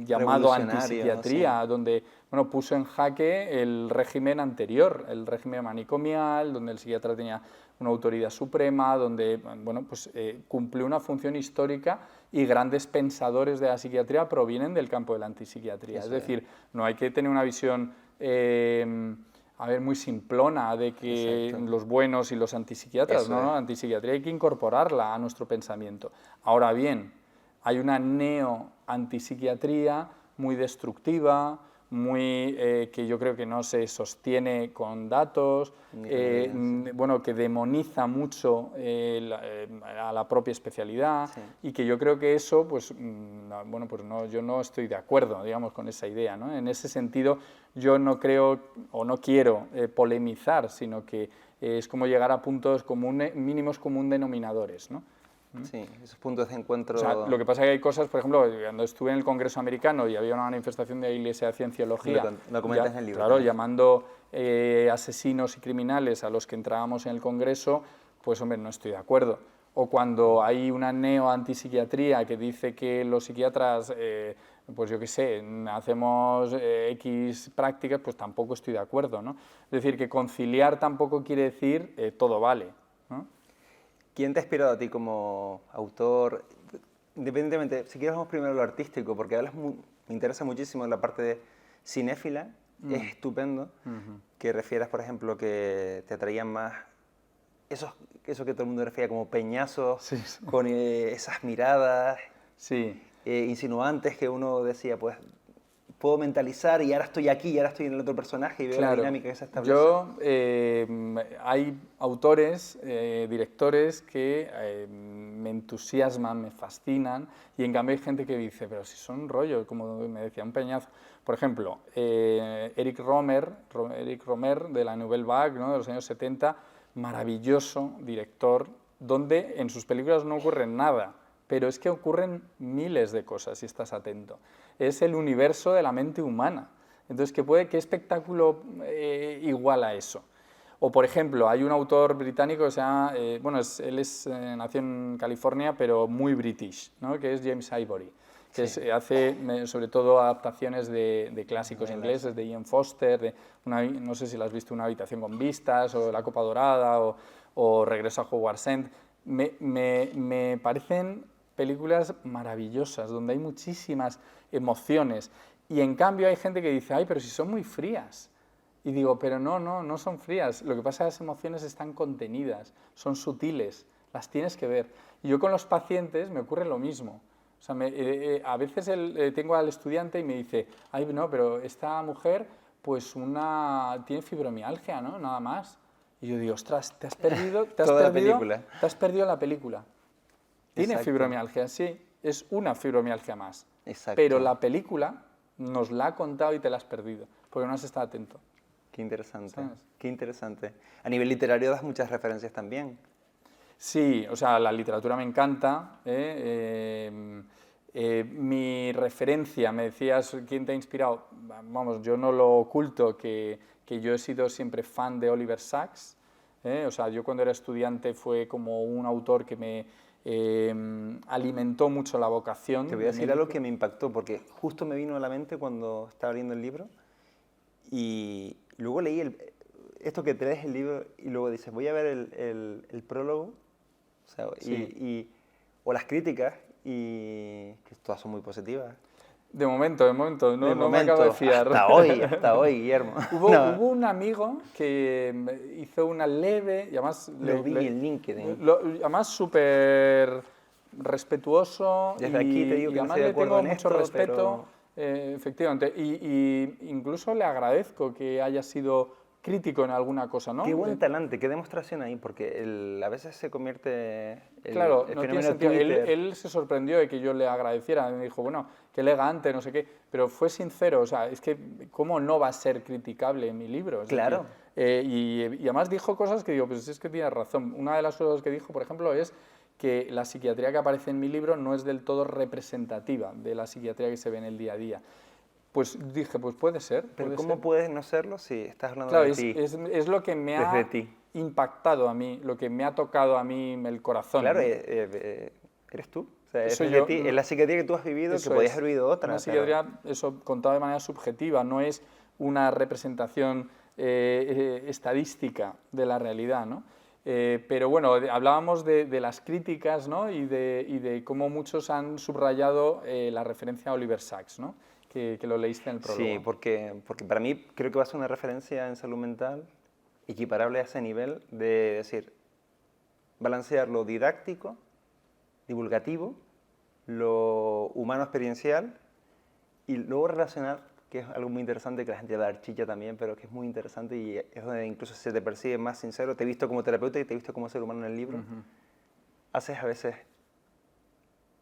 llamado Revolucionario, antipsiquiatría, sí. donde, bueno, puso en jaque el régimen anterior, el régimen manicomial, donde el psiquiatra tenía una autoridad suprema, donde, bueno, pues cumplió una función histórica y grandes pensadores de la psiquiatría provienen del campo de la antipsiquiatría. Eso es decir, no hay que tener una visión a ver, muy simplona de que Exacto. los buenos y los antipsiquiatras, Eso no, es. la antipsiquiatría hay que incorporarla a nuestro pensamiento. Ahora bien, hay una neo-antipsiquiatría muy destructiva, muy, que yo creo que no se sostiene con datos, Ni con evidencia. bueno, que demoniza mucho a la propia especialidad Sí. y que yo creo que eso, pues, bueno, pues no, yo no estoy de acuerdo, digamos, con esa idea, ¿no? En ese sentido, yo no creo o no quiero polemizar, sino que es como llegar a puntos mínimos común denominadores, ¿no? Sí, esos puntos de encuentro. O sea, lo que pasa es que hay cosas, por ejemplo, cuando estuve en el Congreso americano y había una manifestación de la Iglesia de Cienciología, Lo comentas en el libro. claro, también. llamando asesinos y criminales a los que entrábamos en el Congreso, pues hombre, no estoy de acuerdo. O cuando hay una neo-antipsiquiatría que dice que los psiquiatras, pues yo qué sé, hacemos X prácticas, pues tampoco estoy de acuerdo, ¿no? Es decir, que conciliar tampoco quiere decir todo vale, ¿no? ¿Quién te ha inspirado a ti como autor? Independientemente, si quieres vamos primero a lo artístico, porque me interesa muchísimo la parte de cinéfila, es estupendo que refieras, por ejemplo, que te atraían más eso que todo el mundo refiere como peñazos, Sí, sí. con esas miradas Sí. insinuantes que uno decía, pues puedo mentalizar y ahora estoy aquí y ahora estoy en el otro personaje y veo la dinámica que se establece. Hay autores, directores que me entusiasman, me fascinan, y en cambio hay gente que dice, pero si son rollos, como me decía, un peñazo. Por ejemplo, Eric Romer de la Nouvelle Vague, ¿no?, de los años 70, maravilloso director, donde en sus películas no ocurre nada, pero es que ocurren miles de cosas si estás atento. Es el universo de la mente humana. Entonces, ¿qué espectáculo iguala eso? O, por ejemplo, hay un autor británico que se llama, bueno, él nació en California, pero muy british, ¿no?, que es James Ivory, que hace sobre todo adaptaciones de clásicos ingleses, de Ian Foster, no sé si la has visto, Una habitación con vistas, o La copa dorada, o Regreso a Hogwarts End. Me parecen películas maravillosas, donde hay muchísimas emociones, y en cambio hay gente que dice, ay, pero si son muy frías. Y digo, pero no son frías, lo que pasa es que las emociones están contenidas, son sutiles, las tienes que ver. Y yo con los pacientes me ocurre lo mismo. O sea, a veces tengo al estudiante y me dice, ay, no, pero esta mujer pues tiene fibromialgia, ¿no?, nada más. Y yo digo, ostras, te has perdido la película. Te has perdido la película. Tiene Exacto. fibromialgia, sí, es una fibromialgia más. Exacto. Pero la película nos la ha contado y te la has perdido, porque no has estado atento. Qué interesante, ¿Sabes? qué interesante. A nivel literario das muchas referencias también. Sí, o sea, la literatura me encanta. Mi referencia, me decías, ¿quién te ha inspirado? Vamos, yo no lo oculto, que yo he sido siempre fan de Oliver Sacks. O sea, yo cuando era estudiante fue como un autor que me alimentó mucho la vocación. Te voy a decir algo que me impactó, porque justo me vino a la mente cuando estaba leyendo el libro, y luego leí esto que te lees el libro y luego dices, voy a ver el prólogo, o sea, Sí. o las críticas, y que todas son muy positivas. De momento, no me acabo de fiar. Hasta hoy, Guillermo. Hubo un amigo que hizo una leve, y además... Lo vi en LinkedIn. Además súper respetuoso, Desde aquí te digo que no además estoy de le acuerdo tengo en mucho esto, respeto, efectivamente. Y incluso le agradezco que haya sido crítico en alguna cosa, ¿no? Qué buen talante, qué demostración ahí, porque a veces se convierte Claro, el no tiene fenómeno sentido. Twitter. Él se sorprendió de que yo le agradeciera. Me dijo, bueno, qué elegante, no sé qué. Pero fue sincero, o sea, es que, ¿cómo no va a ser criticable en mi libro? Es decir, Claro. y además dijo cosas que digo, pues es que tienes razón. Una de las cosas que dijo, por ejemplo, es que la psiquiatría que aparece en mi libro no es del todo representativa de la psiquiatría que se ve en el día a día. Pues dije, pues puede ser, Pero puede ser. ¿cómo puedes no serlo si estás hablando Claro, de ti, es lo que me desde ha ti? impactado a mí, lo que me ha tocado a mí el corazón, Claro, ¿no? eres tú. O sea, es Soy desde yo, ti, es la psiquiatría que tú has vivido, que eso podías es. haber vivido Una otra, pero psiquiatría, eso contado de manera subjetiva, no es una representación estadística de la realidad, ¿no? Pero bueno, hablábamos de las críticas, ¿no? y de cómo muchos han subrayado la referencia a Oliver Sacks, ¿no? Que lo leíste en el sí, prólogo. porque para mí creo que va a ser una referencia en salud mental equiparable a ese nivel de decir, balancear lo didáctico, divulgativo, lo humano experiencial y luego relacionar, que es algo muy interesante que la gente va a dar chicha también, pero que es muy interesante y es donde incluso se te percibe más sincero. Te he visto como terapeuta y te he visto como ser humano en el libro. Haces a veces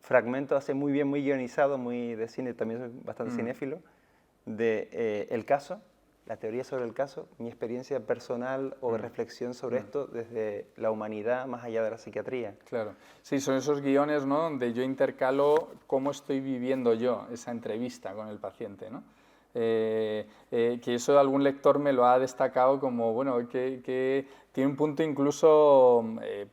fragmentos, hace muy bien, muy guionizado, muy de cine, también soy bastante cinéfilo, de el caso, la teoría sobre el caso, mi experiencia personal o reflexión sobre esto desde la humanidad más allá de la psiquiatría. Claro, sí, son esos guiones, ¿no? Donde yo intercalo cómo estoy viviendo yo esa entrevista con el paciente, ¿no? Que eso algún lector me lo ha destacado como, bueno, que tiene un punto incluso,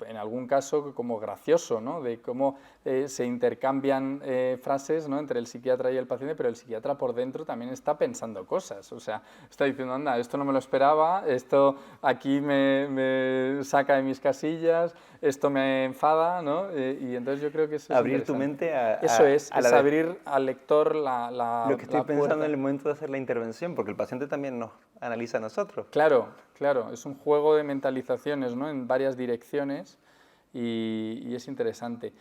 en algún caso, como gracioso, ¿no? De cómo se intercambian frases, ¿no? Entre el psiquiatra y el paciente, pero el psiquiatra por dentro también está pensando cosas, o sea, está diciendo, anda, esto no me lo esperaba, esto aquí me saca de mis casillas, esto me enfada, ¿no? Y entonces yo creo que eso es Abrir tu interesante. mente Eso a es abrir al lector lo que estoy la pensando en puerta. el momento de hacer la intervención, porque el paciente también nos analiza a nosotros. Claro, claro, es un juego de mentalizaciones, ¿no? En varias direcciones y es interesante.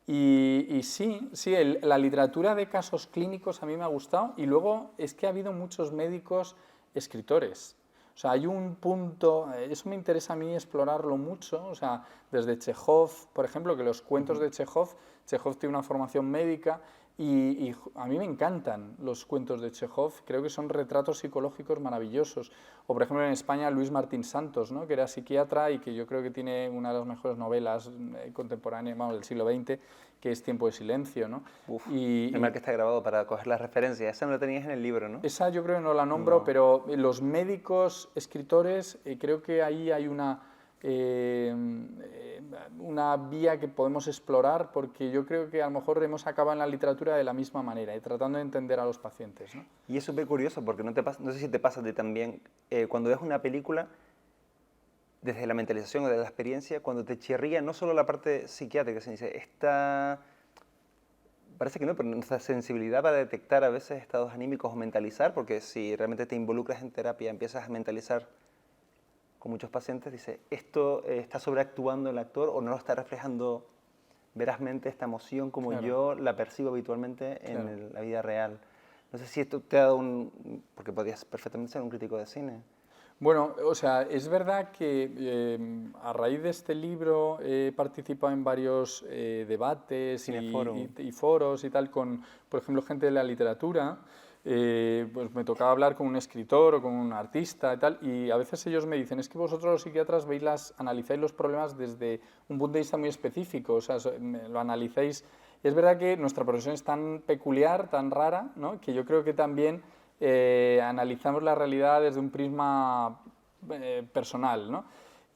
Y sí, sí, la literatura de casos clínicos a mí me ha gustado y luego es que ha habido muchos médicos escritores. O sea, hay un punto, eso me interesa a mí explorarlo mucho, o sea, desde Chekhov, por ejemplo, que los cuentos de Chekhov, Chekhov tiene una formación médica y a mí me encantan los cuentos de Chekhov, creo que son retratos psicológicos maravillosos. O por ejemplo en España Luis Martín Santos, ¿no? Que era psiquiatra y que yo creo que tiene una de las mejores novelas contemporáneas, vamos, del siglo XX, que es Tiempo de silencio, ¿no? Uf, el mal Y que está grabado para coger las referencias. Esa no la tenías en el libro, ¿no? esa yo creo que no la nombro, No. pero los médicos, escritores, creo que ahí hay una vía que podemos explorar porque yo creo que a lo mejor hemos acabado en la literatura de la misma manera y tratando de entender a los pacientes, ¿no? Y es súper curioso porque no sé si te pasa a ti también, cuando ves una película, desde la mentalización o de la experiencia, cuando te chirría no solo la parte psiquiátrica, se dice, parece que no, pero nuestra sensibilidad para detectar a veces estados anímicos o mentalizar, porque si realmente te involucras en terapia, empiezas a mentalizar con muchos pacientes, dice, esto está sobreactuando el actor o no lo está reflejando verazmente esta emoción como Claro, yo la percibo habitualmente claro. en la vida real. No sé si esto te ha dado porque podrías perfectamente ser un crítico de cine. Bueno, o sea, es verdad que a raíz de este libro he participado en varios debates Cineforum. y foros y tal con, por ejemplo, gente de la literatura. Pues me tocaba hablar con un escritor o con un artista y tal, y a veces ellos me dicen, es que vosotros los psiquiatras analizáis los problemas desde un punto de vista muy específico, o sea, lo analizáis. Es verdad que nuestra profesión es tan peculiar, tan rara, ¿no? Que yo creo que también analizamos la realidad desde un prisma personal, ¿no?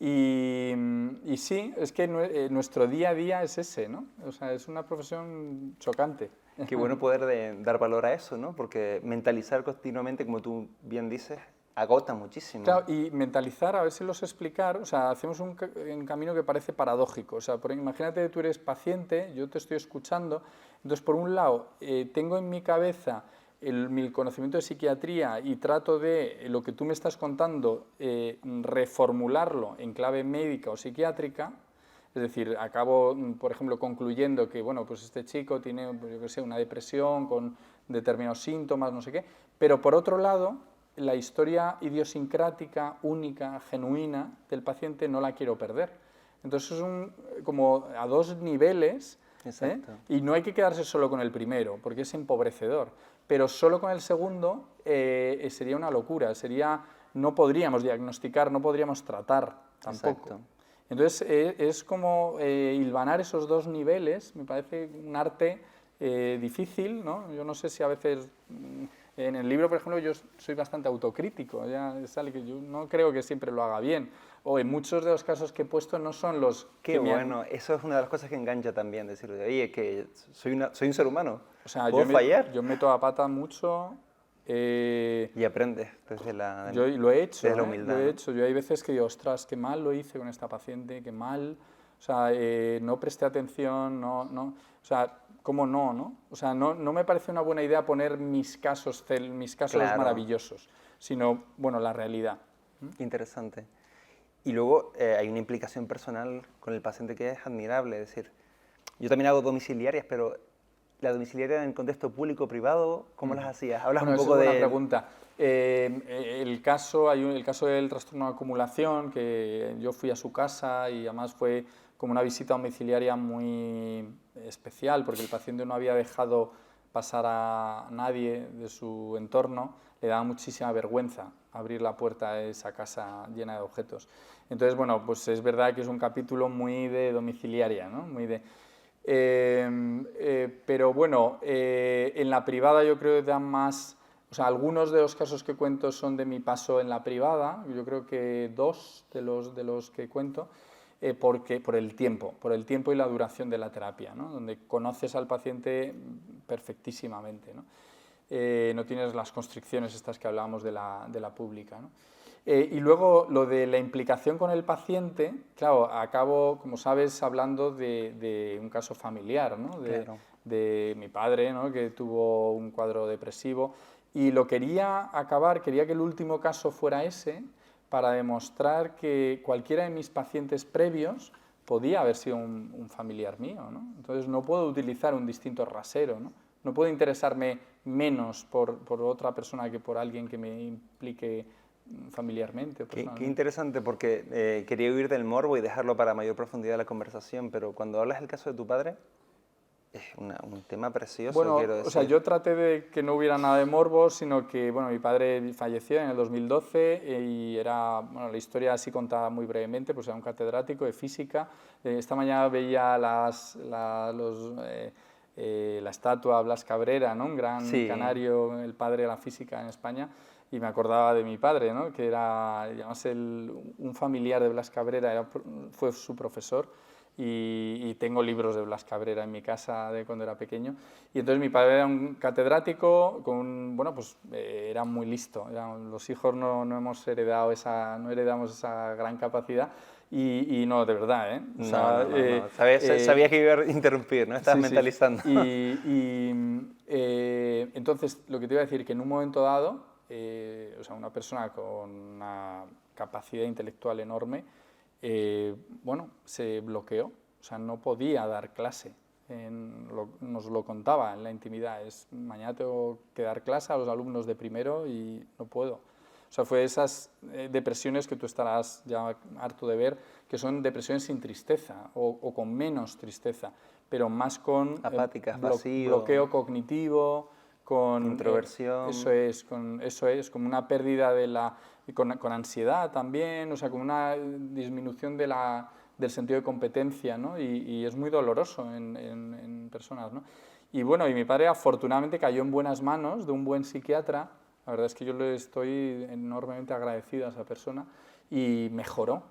Y sí, es que nuestro día a día es ese, ¿no? O sea, es una profesión chocante. Qué bueno poder dar valor a eso, ¿no? Porque mentalizar continuamente, como tú bien dices, agota muchísimo. Claro, y mentalizar, a ver si los explicar, o sea, hacemos un camino que parece paradójico, o sea, imagínate que tú eres paciente, yo te estoy escuchando, entonces por un lado tengo en mi cabeza mi conocimiento de psiquiatría y trato de lo que tú me estás contando reformularlo en clave médica o psiquiátrica. Es decir, acabo, por ejemplo, concluyendo que, bueno, pues este chico tiene, yo qué sé, una depresión con determinados síntomas, no sé qué, pero por otro lado, la historia idiosincrática, única, genuina del paciente no la quiero perder. Entonces es como a dos niveles, y no hay que quedarse solo con el primero, porque es empobrecedor, pero solo con el segundo sería una locura, no podríamos diagnosticar, no podríamos tratar tampoco. Exacto. Entonces es como hilvanar esos dos niveles, me parece un arte difícil, ¿no? Yo no sé si a veces... En el libro, por ejemplo, yo soy bastante autocrítico, ya sale que yo no creo que siempre lo haga bien, o en muchos de los casos que he puesto no son los... Qué bueno, eso es una de las cosas que engancha también, decir, oye, que soy un ser humano, o sea, ¿puedo fallar? Yo meto la pata mucho... y aprendes desde la, yo lo he hecho, desde la humildad. Lo he hecho. Yo hay veces que digo, ostras, qué mal lo hice con esta paciente, qué mal, o sea, no presté atención, o sea, ¿cómo no? O sea, no me parece una buena idea poner mis casos claro. Maravillosos, sino, bueno, la realidad. Interesante. Y luego hay una implicación personal con el paciente que es admirable, es decir, yo también hago domiciliarias, pero la domiciliaria en contexto público-privado, ¿cómo las hacías? Hablas un poco de... Esa es una pregunta. El caso del trastorno de acumulación, que yo fui a su casa y además fue como una visita domiciliaria muy especial, porque el paciente no había dejado pasar a nadie de su entorno, le daba muchísima vergüenza abrir la puerta a esa casa llena de objetos. Entonces, bueno, pues es verdad que es un capítulo muy de domiciliaria, ¿no? Muy de... pero bueno, en la privada yo creo que dan más... O sea, algunos de los casos que cuento son de mi paso en la privada, yo creo que 2 de los que cuento, por el tiempo y la duración de la terapia, ¿no? Donde conoces al paciente perfectísimamente, ¿no? No tienes las constricciones estas que hablábamos de la pública, ¿no? Y luego lo de la implicación con el paciente, claro, acabo, como sabes, hablando de un caso familiar, ¿no? De mi padre, ¿no? Que tuvo un cuadro depresivo, y quería que el último caso fuera ese, para demostrar que cualquiera de mis pacientes previos podía haber sido un familiar mío, ¿no? Entonces no puedo utilizar un distinto rasero, ¿no? No puedo interesarme menos por otra persona que por alguien que me implique familiarmente. Qué interesante, porque quería huir del morbo y dejarlo para mayor profundidad de la conversación, pero cuando hablas del caso de tu padre, es un tema precioso, bueno, quiero decir. O sea, yo traté de que no hubiera nada de morbo, sino que, bueno, mi padre falleció en el 2012 y era, bueno, la historia así contada muy brevemente, pues era un catedrático de física. Esta mañana veía la estatua Blas Cabrera, ¿no? Un gran canario, el padre de la física en España, y me acordaba de mi padre, ¿no? Que era, además, un familiar de Blas Cabrera, fue su profesor. Y tengo libros de Blas Cabrera en mi casa de cuando era pequeño. Y entonces mi padre era un catedrático, bueno, pues era muy listo. Los hijos no hemos heredado no heredamos esa gran capacidad. Y no, de verdad, ¿eh? O sea, no. Sabía que iba a interrumpir, ¿no? Estabas mentalizando. Entonces, lo que te iba a decir, que en un momento dado, o sea, una persona con una capacidad intelectual enorme, bueno, se bloqueó, o sea, no podía dar clase, nos lo contaba en la intimidad, mañana tengo que dar clase a los alumnos de primero y no puedo. O sea, fue esas depresiones que tú estarás ya harto de ver, que son depresiones sin tristeza o con menos tristeza, pero más con apáticas, vacío, bloqueo cognitivo, con introversión. Eso es, como una pérdida con ansiedad también, o sea, como una disminución del sentido de competencia, ¿no? Y es muy doloroso en personas, ¿no? Y bueno, y mi padre afortunadamente cayó en buenas manos de un buen psiquiatra. La verdad es que yo le estoy enormemente agradecido a esa persona, y mejoró.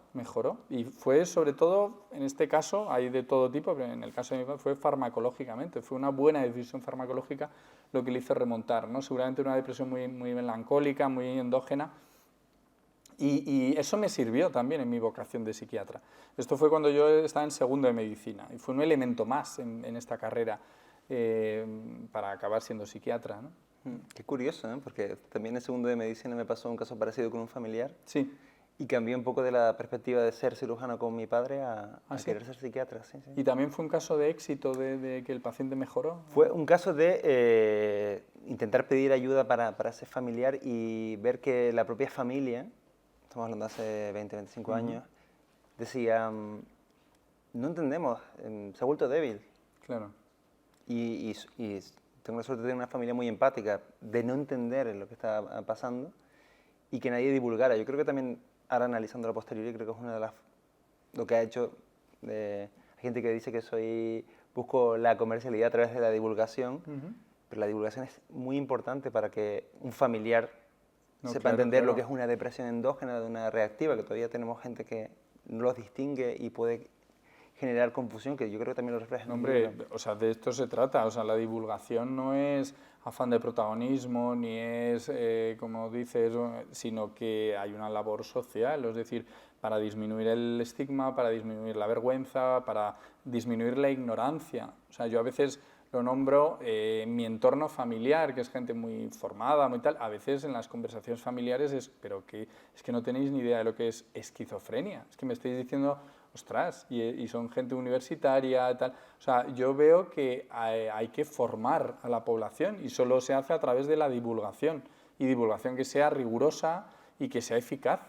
Y fue sobre todo, en este caso, hay de todo tipo, pero en el caso de mi padre fue farmacológicamente, fue una buena decisión farmacológica lo que le hizo remontar, ¿no? Seguramente una depresión muy, muy melancólica, muy endógena, y eso me sirvió también en mi vocación de psiquiatra. Esto fue cuando yo estaba en segundo de medicina, y fue un elemento más en esta carrera para acabar siendo psiquiatra, ¿no? Qué curioso, ¿eh? Porque también en segundo de medicina me pasó un caso parecido con un familiar. Sí. Y cambié un poco de la perspectiva de ser cirujano con mi padre a querer ser psiquiatra. Sí. ¿Y también fue un caso de éxito, de que el paciente mejoró? Fue un caso de intentar pedir ayuda para ese familiar y ver que la propia familia, estamos hablando hace 20, 25 años, decía, no entendemos, se ha vuelto débil. Claro. Y tengo la suerte de tener una familia muy empática, de no entender lo que está pasando y que nadie divulgara. Yo creo que también, ahora analizando la posteriori, creo que es una de las... lo que ha hecho... hay gente que dice que busco la comercialidad a través de la divulgación, pero la divulgación es muy importante para que un familiar sepa entender lo que es una depresión endógena de una reactiva, que todavía tenemos gente que no los distingue y puede generar confusión, que yo creo que también lo refleja en el Hombre, libro. o sea, de esto se trata, o sea, la divulgación no es afán de protagonismo, ni es, como dices, sino que hay una labor social, es decir, para disminuir el estigma, para disminuir la vergüenza, para disminuir la ignorancia. O sea, yo a veces lo nombro en mi entorno familiar, que es gente muy formada, muy tal, a veces en las conversaciones familiares es que no tenéis ni idea de lo que es esquizofrenia, es que me estáis diciendo, ostras, y son gente universitaria, tal. O sea, yo veo que hay que formar a la población y solo se hace a través de la divulgación, y divulgación que sea rigurosa y que sea eficaz.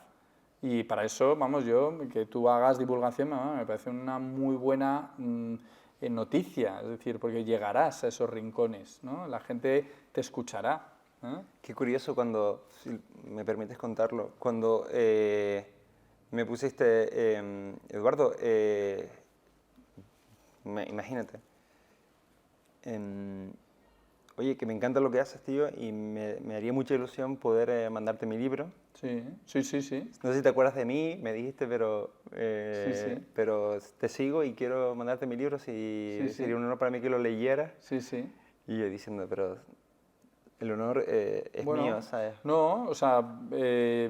Y para eso, vamos, que tú hagas divulgación, me parece una muy buena noticia, es decir, porque llegarás a esos rincones, ¿no? La gente te escuchará. Qué curioso cuando, si me permites contarlo, cuando me pusiste, Eduardo, imagínate, oye, que me encanta lo que haces, tío, y me haría mucha ilusión poder mandarte mi libro. Sí, sí, sí, sí. No sé si te acuerdas de mí, me dijiste, pero, Sí. pero te sigo y quiero mandarte mi libro, sería un honor para mí que lo leyeras. Sí, sí. Y yo diciendo, pero el honor es mío, ¿sabes? No, o sea,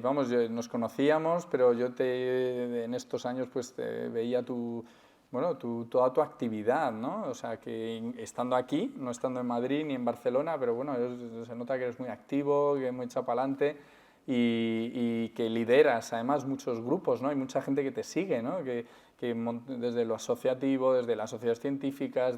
vamos, nos conocíamos, pero yo en estos años pues veía toda tu actividad, ¿no? O sea, que estando aquí, no estando en Madrid ni en Barcelona, pero bueno, se nota que eres muy activo, que muy echado para adelante y que lideras además muchos grupos, ¿no? Hay mucha gente que te sigue, ¿no? Desde lo asociativo, desde las sociedades científicas,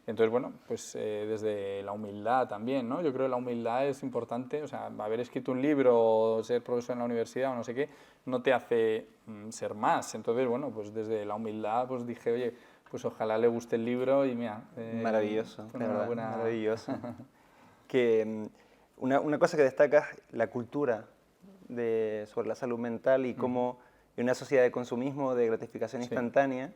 entonces, bueno, pues desde la humildad también, ¿no? Yo creo que la humildad es importante, o sea, haber escrito un libro o ser profesor en la universidad o no sé qué, no te hace ser más. Entonces, bueno, pues desde la humildad pues dije, oye, pues ojalá le guste el libro y mira... maravilloso, de verdad, buena... maravilloso. Que una cosa que destaca es la cultura sobre la salud mental y cómo en una sociedad de consumismo, de gratificación instantánea,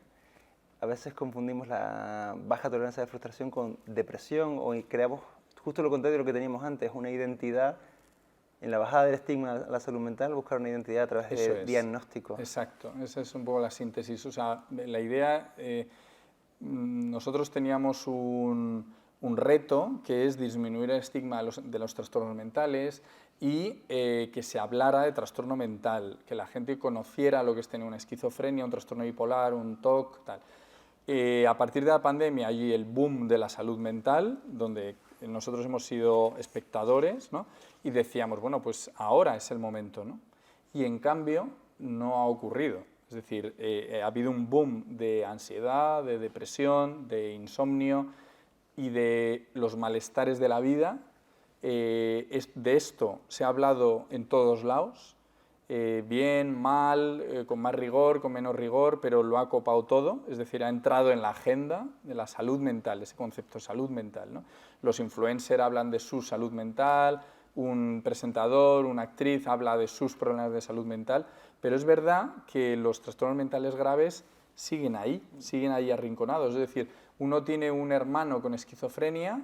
a veces confundimos la baja tolerancia de frustración con depresión o creamos justo lo contrario de lo que teníamos antes, una identidad en la bajada del estigma a la salud mental, buscar una identidad a través de diagnóstico. Exacto, esa es un poco la síntesis. O sea, la idea, nosotros teníamos un reto que es disminuir el estigma de los trastornos mentales y que se hablara de trastorno mental, que la gente conociera lo que es tener una esquizofrenia, un trastorno bipolar, un TOC, tal. A partir de la pandemia hay el boom de la salud mental, donde nosotros hemos sido espectadores, ¿no? Y decíamos, bueno, pues ahora es el momento, ¿no? Y en cambio no ha ocurrido. Es decir, ha habido un boom de ansiedad, de depresión, de insomnio y de los malestares de la vida. De esto se ha hablado en todos lados, bien, mal, con más rigor, con menos rigor, pero lo ha copado todo, es decir, ha entrado en la agenda de la salud mental, ese concepto salud mental, ¿no? Los influencers hablan de su salud mental, un presentador, una actriz habla de sus problemas de salud mental, pero es verdad que los trastornos mentales graves siguen ahí arrinconados, es decir, uno tiene un hermano con esquizofrenia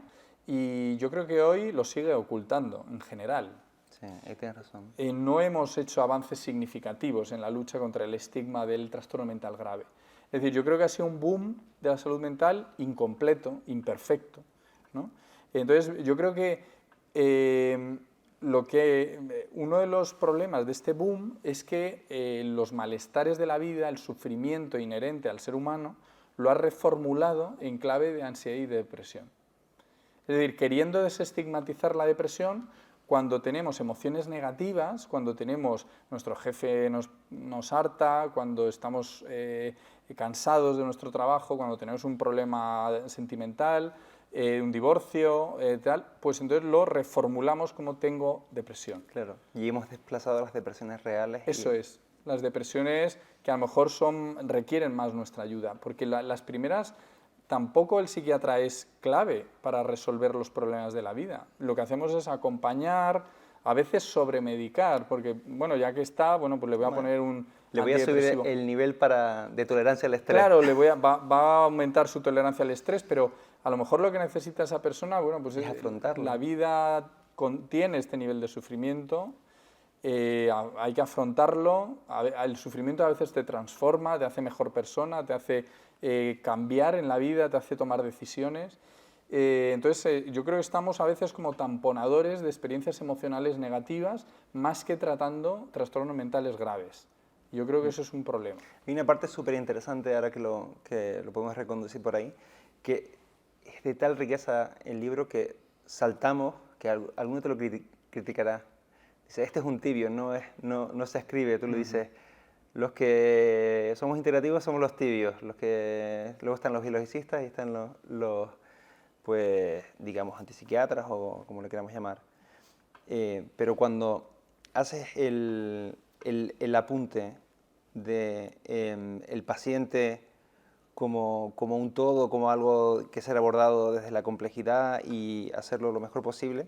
y yo creo que hoy lo sigue ocultando en general. Sí, ahí tienes razón. No hemos hecho avances significativos en la lucha contra el estigma del trastorno mental grave. Es decir, yo creo que ha sido un boom de la salud mental incompleto, imperfecto, ¿no? Entonces, yo creo que uno de los problemas de este boom es que los malestares de la vida, el sufrimiento inherente al ser humano, lo ha reformulado en clave de ansiedad y de depresión. Es decir, queriendo desestigmatizar la depresión, cuando tenemos emociones negativas, cuando tenemos nuestro jefe nos harta, cuando estamos cansados de nuestro trabajo, cuando tenemos un problema sentimental, un divorcio, tal, pues entonces lo reformulamos como tengo depresión. Claro, y hemos desplazado las depresiones reales. Eso es, las depresiones que a lo mejor requieren más nuestra ayuda, porque las primeras tampoco el psiquiatra es clave para resolver los problemas de la vida. Lo que hacemos es acompañar, a veces sobremedicar, porque, bueno, ya que está, bueno, pues le voy a poner un Le voy a subir antidepresivo. el nivel de tolerancia al estrés. Claro, va a aumentar su tolerancia al estrés, pero a lo mejor lo que necesita esa persona, bueno, pues Es afrontarlo. la vida tiene este nivel de sufrimiento, hay que afrontarlo, el sufrimiento a veces te transforma, te hace mejor persona, te hace cambiar en la vida, te hace tomar decisiones. Entonces, yo creo que estamos a veces como tamponadores de experiencias emocionales negativas, más que tratando trastornos mentales graves. Yo creo que eso es un problema. Hay una parte súper interesante, ahora que lo podemos reconducir por ahí, que es de tal riqueza el libro que saltamos, que alguno te lo criticará. Dice, este es un tibio, no se escribe, tú lo dices. Los que somos integrativos somos los tibios, luego están los biologicistas y están los pues, digamos, antipsiquiatras o como le queramos llamar. Pero cuando haces el apunte de el paciente como un todo, como algo que ser abordado desde la complejidad y hacerlo lo mejor posible,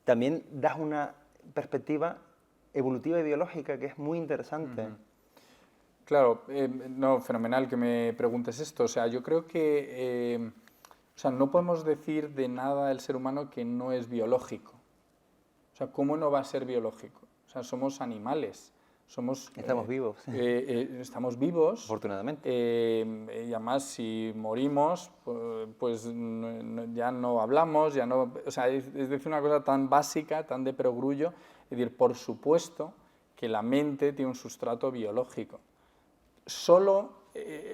también das una perspectiva evolutiva y biológica que es muy interesante. Claro, no, fenomenal que me preguntes esto. O sea, yo creo que o sea, no podemos decir de nada del ser humano que no es biológico. O sea, ¿cómo no va a ser biológico? O sea, somos animales. Estamos vivos. Estamos vivos. Afortunadamente. Y además, si morimos, pues ya no hablamos, ya no... O sea, es decir, una cosa tan básica, tan de perogrullo. Es decir, por supuesto que la mente tiene un sustrato biológico. ¿Solo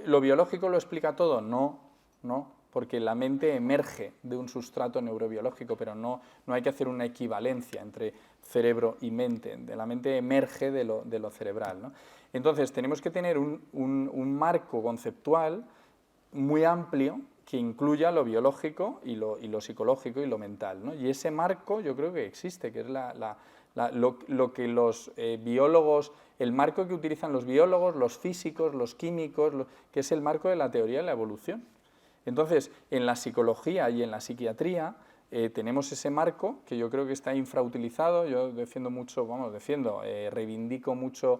lo biológico lo explica todo? No, porque la mente emerge de un sustrato neurobiológico, pero no hay que hacer una equivalencia entre cerebro y mente. De la mente emerge de lo cerebral, ¿no? Entonces, tenemos que tener un marco conceptual muy amplio que incluya lo biológico y lo psicológico y lo mental, ¿no? Y ese marco yo creo que existe, que es lo que los biólogos, el marco que utilizan los biólogos, los físicos, los químicos, que es el marco de la teoría de la evolución. Entonces, en la psicología y en la psiquiatría tenemos ese marco que yo creo que está infrautilizado. Yo defiendo mucho, reivindico mucho,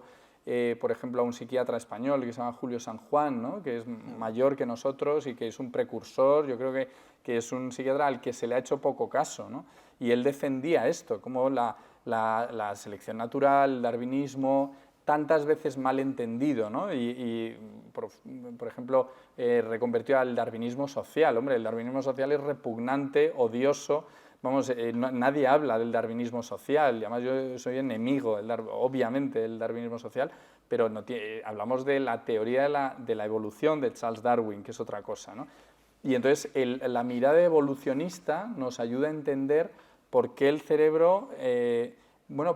por ejemplo, a un psiquiatra español que se llama Julio San Juan, ¿no? Que es mayor que nosotros y que es un precursor. Yo creo que es un psiquiatra al que se le ha hecho poco caso, ¿no? Y él defendía esto, como la selección natural, el darwinismo, tantas veces mal entendido, ¿no? Por ejemplo, reconvertió al darwinismo social. Hombre, el darwinismo social es repugnante, odioso. Vamos, nadie habla del darwinismo social. Además, yo soy enemigo, obviamente, del darwinismo social, pero hablamos de la teoría de la evolución de Charles Darwin, que es otra cosa, ¿no? Y entonces, la mirada evolucionista nos ayuda a entender por qué el cerebro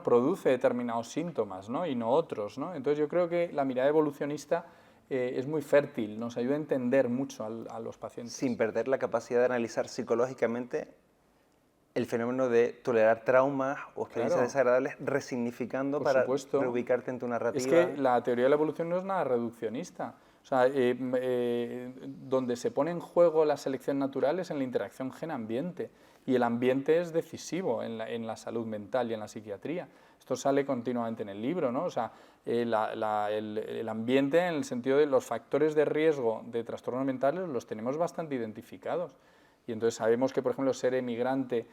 produce determinados síntomas, ¿no? Y no otros, ¿no? Entonces yo creo que la mirada evolucionista es muy fértil, nos ayuda a entender mucho a los pacientes. Sin perder la capacidad de analizar psicológicamente el fenómeno de tolerar traumas o experiencias desagradables, resignificando para reubicarte en tu narrativa. Es que la teoría de la evolución no es nada reduccionista. O sea, donde se pone en juego la selección natural es en la interacción gen-ambiente. Y el ambiente es decisivo en la salud mental y en la psiquiatría. Esto sale continuamente en el libro, ¿no? O sea, el ambiente en el sentido de los factores de riesgo de trastornos mentales los tenemos bastante identificados. Y entonces sabemos que, por ejemplo, ser emigrante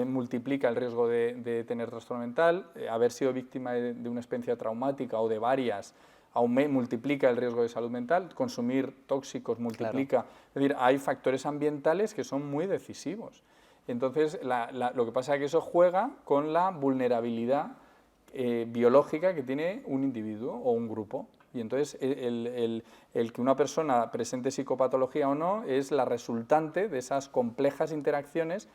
multiplica el riesgo de tener trastorno mental, haber sido víctima de una experiencia traumática o de varias multiplica el riesgo de salud mental, consumir tóxicos multiplica. Claro. Es decir, hay factores ambientales que son muy decisivos. Entonces, lo que pasa es que eso juega con la vulnerabilidad biológica que tiene un individuo o un grupo. Y entonces, el que una persona presente psicopatología o no es la resultante de esas complejas interacciones,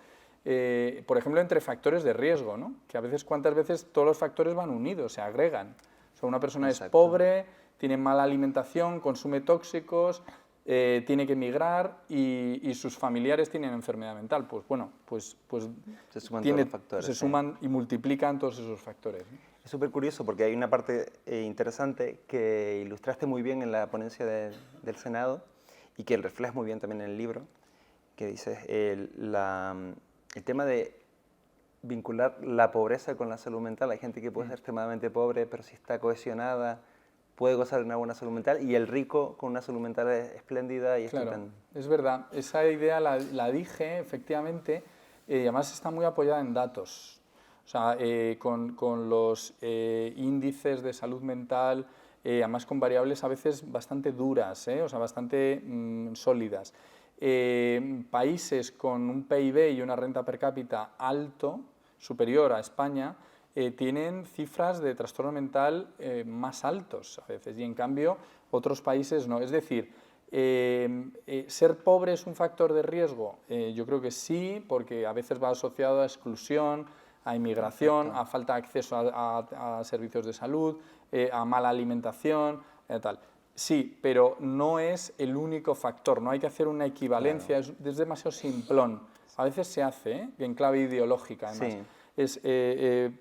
por ejemplo, entre factores de riesgo, ¿no? Que a veces, ¿cuántas veces todos los factores van unidos, se agregan? O sea, una persona es pobre, tiene mala alimentación, consume tóxicos, tiene que emigrar y sus familiares tienen enfermedad mental. Pues bueno, pues Se suman todos los factores. se suman y multiplican todos esos factores, ¿no? Es súper curioso porque hay una parte interesante que ilustraste muy bien en la ponencia del Senado y que reflejas muy bien también en el libro, que dices el tema de vincular la pobreza con la salud mental. Hay gente que puede ser extremadamente pobre, pero si está cohesionada, puede gozar de una buena salud mental, y el rico con una salud mental espléndida y Claro, estupenda. es verdad. Esa idea la dije, efectivamente, y además está muy apoyada en datos. O sea, con los índices de salud mental, además con variables a veces bastante duras, o sea, bastante sólidas. Países con un PIB y una renta per cápita alto, superior a España, tienen cifras de trastorno mental más altos a veces, y en cambio otros países no. Es decir, ¿ser pobre es un factor de riesgo? Yo creo que sí, porque a veces va asociado a exclusión, a inmigración, a falta de acceso a servicios de salud, a mala alimentación, tal. Sí, pero no es el único factor, no hay que hacer una equivalencia, Claro. es demasiado simplón. A veces se hace, en clave ideológica además. Sí. Es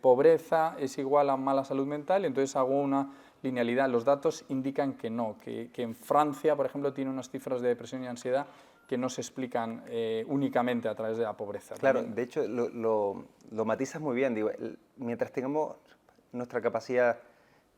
pobreza es igual a mala salud mental, y entonces hago una linealidad. Los datos indican que no, que en Francia, por ejemplo, tiene unas cifras de depresión y ansiedad que no se explican únicamente a través de la pobreza. Claro, También. de hecho lo matizas muy bien. Digo, mientras tengamos nuestra capacidad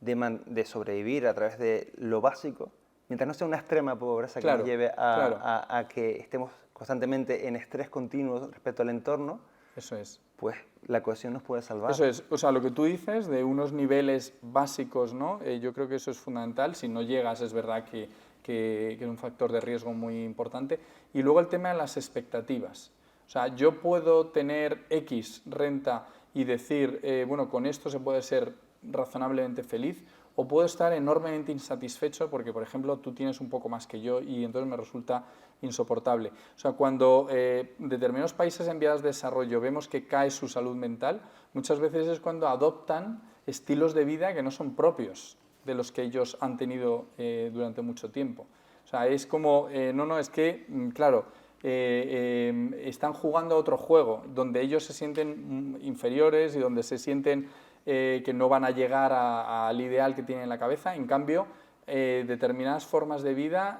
de sobrevivir a través de lo básico, mientras no sea una extrema pobreza que Claro, nos lleve claro. a que estemos constantemente en estrés continuo respecto al entorno, Eso es. pues la cohesión nos puede salvar. Eso es, o sea, lo que tú dices de unos niveles básicos, ¿no? Yo creo que eso es fundamental. Si no llegas, es verdad que es un factor de riesgo muy importante. Y luego el tema de las expectativas. O sea, yo puedo tener X renta y decir, bueno, con esto se puede ser razonablemente feliz, o puedo estar enormemente insatisfecho porque, por ejemplo, tú tienes un poco más que yo y entonces me resulta insoportable. O sea, cuando determinados países en vías de desarrollo vemos que cae su salud mental, muchas veces es cuando adoptan estilos de vida que no son propios de los que ellos han tenido durante mucho tiempo. O sea, es como, no, es que, claro, están jugando a otro juego, donde ellos se sienten inferiores y donde se sienten que no van a llegar al ideal que tienen en la cabeza. En cambio, determinadas formas de vida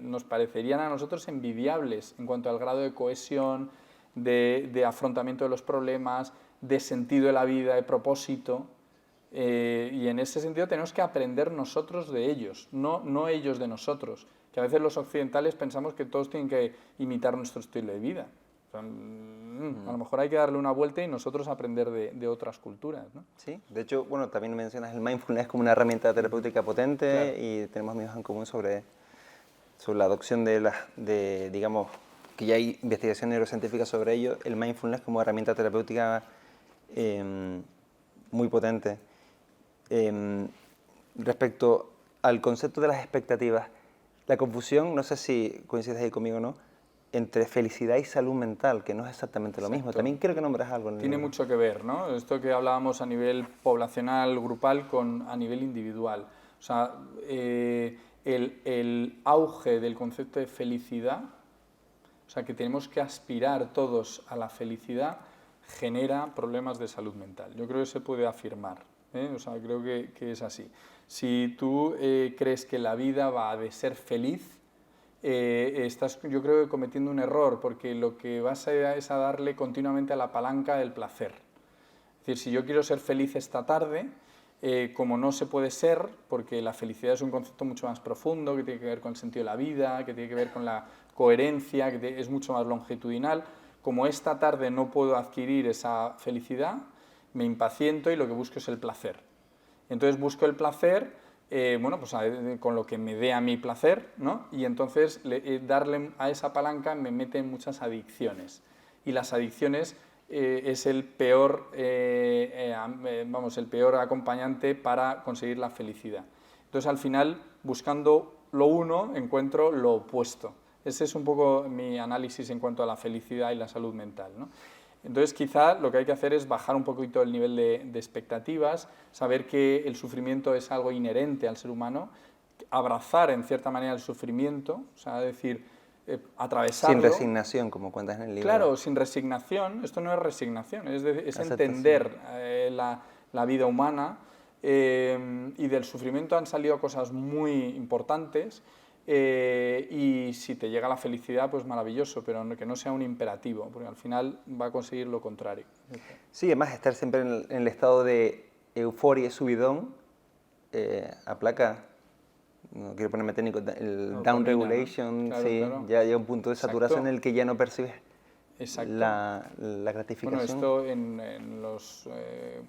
nos parecerían a nosotros envidiables en cuanto al grado de cohesión, de afrontamiento de los problemas, de sentido de la vida, de propósito. Y en ese sentido tenemos que aprender nosotros de ellos, no ellos de nosotros. Que a veces los occidentales pensamos que todos tienen que imitar nuestro estilo de vida. O sea, a lo mejor hay que darle una vuelta y nosotros aprender de otras culturas, ¿no? Sí, de hecho, bueno, también mencionas el mindfulness como una herramienta terapéutica potente, claro, y tenemos amigos en común sobre la adopción digamos, que ya hay investigación neurocientífica sobre ello, el mindfulness como herramienta terapéutica muy potente. Respecto al concepto de las expectativas, la confusión, no sé si coincides ahí conmigo o no, entre felicidad y salud mental, que no es exactamente lo mismo. También quiero que nombres algo en el Tiene libro. mucho que ver, ¿no? Esto que hablábamos a nivel poblacional, grupal, a nivel individual. O sea, el auge del concepto de felicidad, o sea, que tenemos que aspirar todos a la felicidad, genera problemas de salud mental. Yo creo que se puede afirmar, o sea, creo que es así. Si tú crees que la vida va de ser feliz, estás, yo creo, que cometiendo un error, porque lo que vas a es a darle continuamente a la palanca del placer. Es decir, si yo quiero ser feliz esta tarde, como no se puede ser, porque la felicidad es un concepto mucho más profundo, que tiene que ver con el sentido de la vida, que tiene que ver con la coherencia, que es mucho más longitudinal, como esta tarde no puedo adquirir esa felicidad, me impaciento y lo que busco es el placer. Entonces busco el placer, bueno, pues con lo que me dé a mi placer, ¿no? Y entonces darle a esa palanca me mete en muchas adicciones. Y las adicciones es el peor, el peor acompañante para conseguir la felicidad. Entonces al final, buscando lo uno, encuentro lo opuesto. Ese es un poco mi análisis en cuanto a la felicidad y la salud mental, ¿no? Entonces, quizá lo que hay que hacer es bajar un poquito el nivel de expectativas, saber que el sufrimiento es algo inherente al ser humano abrazar en cierta manera el sufrimiento, o sea, decir, atravesarlo. Sin resignación, como cuentas en el libro. Claro, sin resignación. Esto no es resignación, es entender la vida humana, y del sufrimiento han salido cosas muy importantes, y si te llega la felicidad, pues maravilloso, pero que no sea un imperativo, porque al final va a conseguir lo contrario. Sí, además estar siempre en el estado de euforia y subidón aplaca, no quiero ponerme técnico, el down regulation, ¿no? Claro, sí, claro. ya llega un punto de saturación Exacto. en el que ya no percibes Exacto. la gratificación. Bueno, esto en los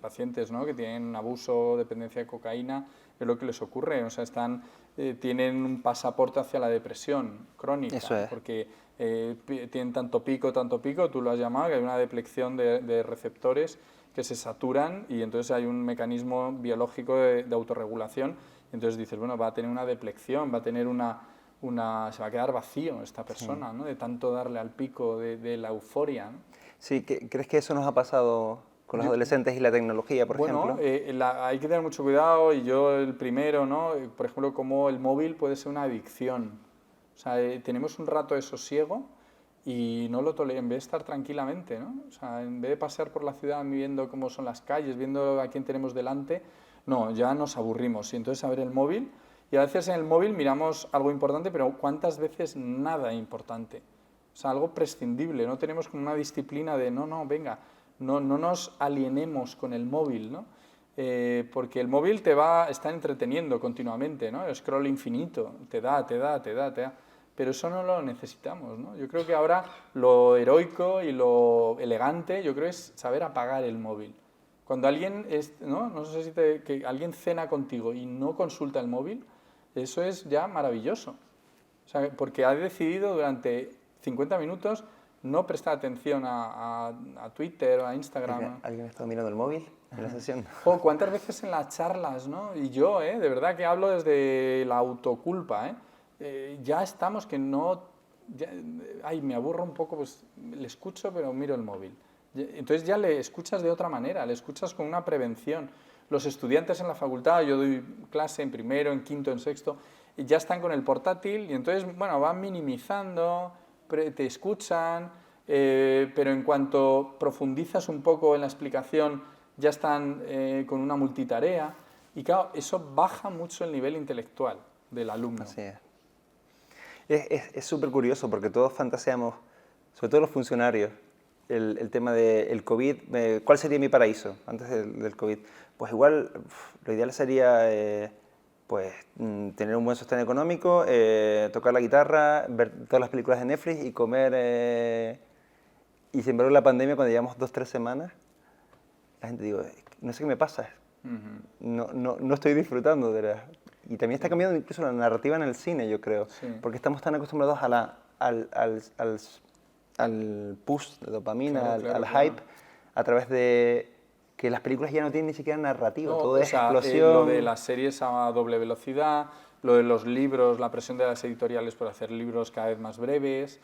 pacientes, ¿no?, que tienen abuso o dependencia de cocaína, es lo que les ocurre. O sea, tienen un pasaporte hacia la depresión crónica. Eso es. Porque tienen tanto pico, tú lo has llamado, que hay una deplección de receptores que se saturan, y entonces hay un mecanismo biológico de autorregulación. Y entonces dices, bueno, va a tener una deplección, va a tener se va a quedar vacío esta persona, ¿no?, de tanto darle al pico de la euforia, ¿no? Sí, ¿crees que eso nos ha pasado con los adolescentes y la tecnología, por ejemplo? Bueno, hay que tener mucho cuidado, y yo el primero, ¿no? Por ejemplo, cómo el móvil puede ser una adicción. O sea, tenemos un rato de sosiego y no lo toleramos, en vez de estar tranquilamente, ¿no? O sea, en vez de pasear por la ciudad viendo cómo son las calles, viendo a quién tenemos delante, no, ya nos aburrimos. Y entonces a ver el móvil, y a veces en el móvil miramos algo importante, pero ¿cuántas veces nada importante? O sea, algo prescindible. No tenemos como una disciplina de no, venga, no nos alienemos con el móvil, ¿no? Porque el móvil está entreteniendo continuamente, ¿no? El scroll infinito, te da. Pero eso no lo necesitamos, ¿no? Yo creo que ahora lo heroico y lo elegante, yo creo, es saber apagar el móvil. Cuando alguien, no sé si que alguien cena contigo y no consulta el móvil, eso es ya maravilloso. O sea, porque ha decidido durante 50 minutos no prestar atención a Twitter o a Instagram. ¿Alguien ha estado mirando el móvil en la sesión? Jo, ¿cuántas veces en las charlas, ¿no? Y yo, de verdad que hablo desde la autoculpa, ya estamos que no... me aburro un poco, pues le escucho pero miro el móvil. Entonces ya le escuchas de otra manera, le escuchas con una prevención. Los estudiantes en la facultad, yo doy clase en primero, en quinto, en sexto, y ya están con el portátil, y entonces, bueno, van minimizando, te escuchan, pero en cuanto profundizas un poco en la explicación, ya están con una multitarea, y claro, eso baja mucho el nivel intelectual del alumno. Así es. Es súper curioso porque todos fantaseamos, sobre todo los funcionarios, el tema del COVID. ¿Cuál sería mi paraíso antes del COVID? Pues igual, lo ideal sería tener un buen sostén económico, tocar la guitarra, ver todas las películas de Netflix y comer. Y sin embargo, la pandemia, cuando llevamos 2-3 semanas, la gente digo, no sé qué me pasa, no estoy disfrutando de la... Y también está cambiando incluso la narrativa en el cine, yo creo, porque estamos tan acostumbrados al push de dopamina, al hype, a través de que las películas ya no tienen ni siquiera narrativa, todo es explosión. Lo de las series a doble velocidad, lo de los libros, la presión de las editoriales por hacer libros cada vez más breves.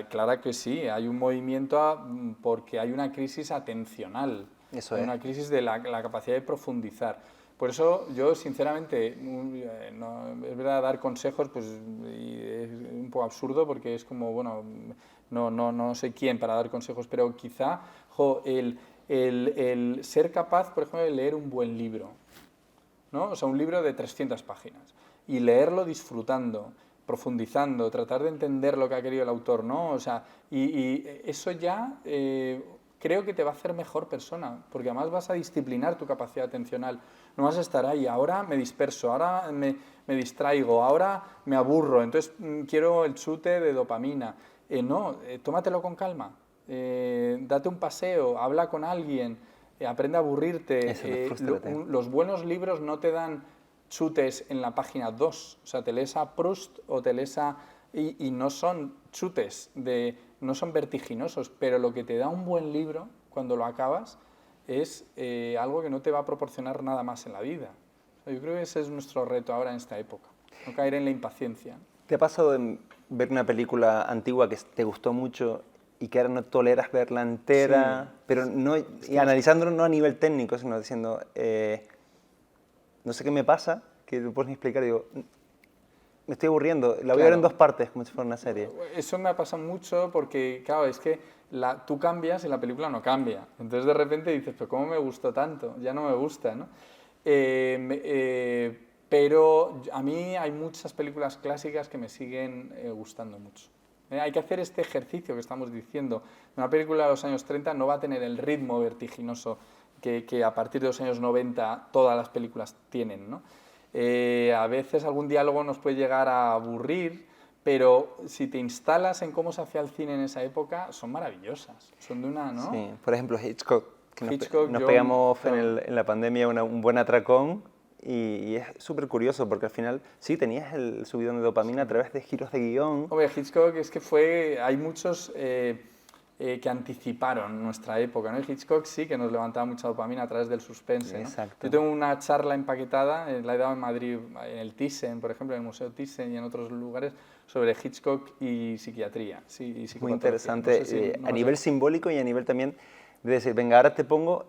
Claro que sí, hay un movimiento porque hay una crisis atencional, Eso hay una crisis de la capacidad de profundizar. Por eso yo, sinceramente, es verdad, dar consejos pues, es un poco absurdo porque es como, bueno, no sé quién para dar consejos, pero quizá el ser capaz, por ejemplo, de leer un buen libro, ¿no? O sea, un libro de 300 páginas y leerlo disfrutando, profundizando, tratar de entender lo que ha querido el autor, ¿no? O sea, y eso ya creo que te va a hacer mejor persona, porque además vas a disciplinar tu capacidad atencional. No vas a estar ahí, ahora me disperso, ahora me distraigo, ahora me aburro, entonces quiero el chute de dopamina. Tómatelo con calma, date un paseo, habla con alguien, aprende a aburrirte. Los buenos libros no te dan chutes en la página 2, o sea, te lees a Proust o te lees y no son chutes, no son vertiginosos, pero lo que te da un buen libro cuando lo acabas es algo que no te va a proporcionar nada más en la vida. O sea, yo creo que ese es nuestro reto ahora en esta época, no caer en la impaciencia. ¿Te ha pasado de ver una película antigua que te gustó mucho y que ahora no toleras verla entera, sí, pero no, y analizándolo no a nivel técnico, sino diciendo, no sé qué me pasa, que no puedes ni explicar, digo, me estoy aburriendo, la voy a ver en 2 partes, como si fuera una serie. Eso me ha pasado mucho porque, claro, es que tú cambias y la película no cambia. Entonces de repente dices, pero ¿cómo me gustó tanto? Ya no me gusta, ¿no? Pero a mí hay muchas películas clásicas que me siguen gustando mucho. Hay que hacer este ejercicio que estamos diciendo. Una película de los años 30 no va a tener el ritmo vertiginoso que a partir de los años 90 todas las películas tienen, ¿no? A veces algún diálogo nos puede llegar a aburrir, pero si te instalas en cómo se hacía el cine en esa época, son maravillosas. Son de una, ¿no? Sí, por ejemplo, Hitchcock, que Hitchcock, nos yo- pegamos claro. en la pandemia un buen atracón y es súper curioso porque al final sí tenías el subidón de dopamina a través de giros de guión. Hombre, Hitchcock es que hay muchos que anticiparon nuestra época, ¿no? Y Hitchcock sí que nos levantaba mucha dopamina a través del suspense, ¿no? Exacto. Yo tengo una charla empaquetada, la he dado en Madrid, en el Thyssen, por ejemplo, en el Museo Thyssen y en otros lugares, sobre Hitchcock y psiquiatría. Sí, y Muy psicopatología. interesante, No sé si- no a lo nivel sé. simbólico y a nivel también de decir, venga, ahora te pongo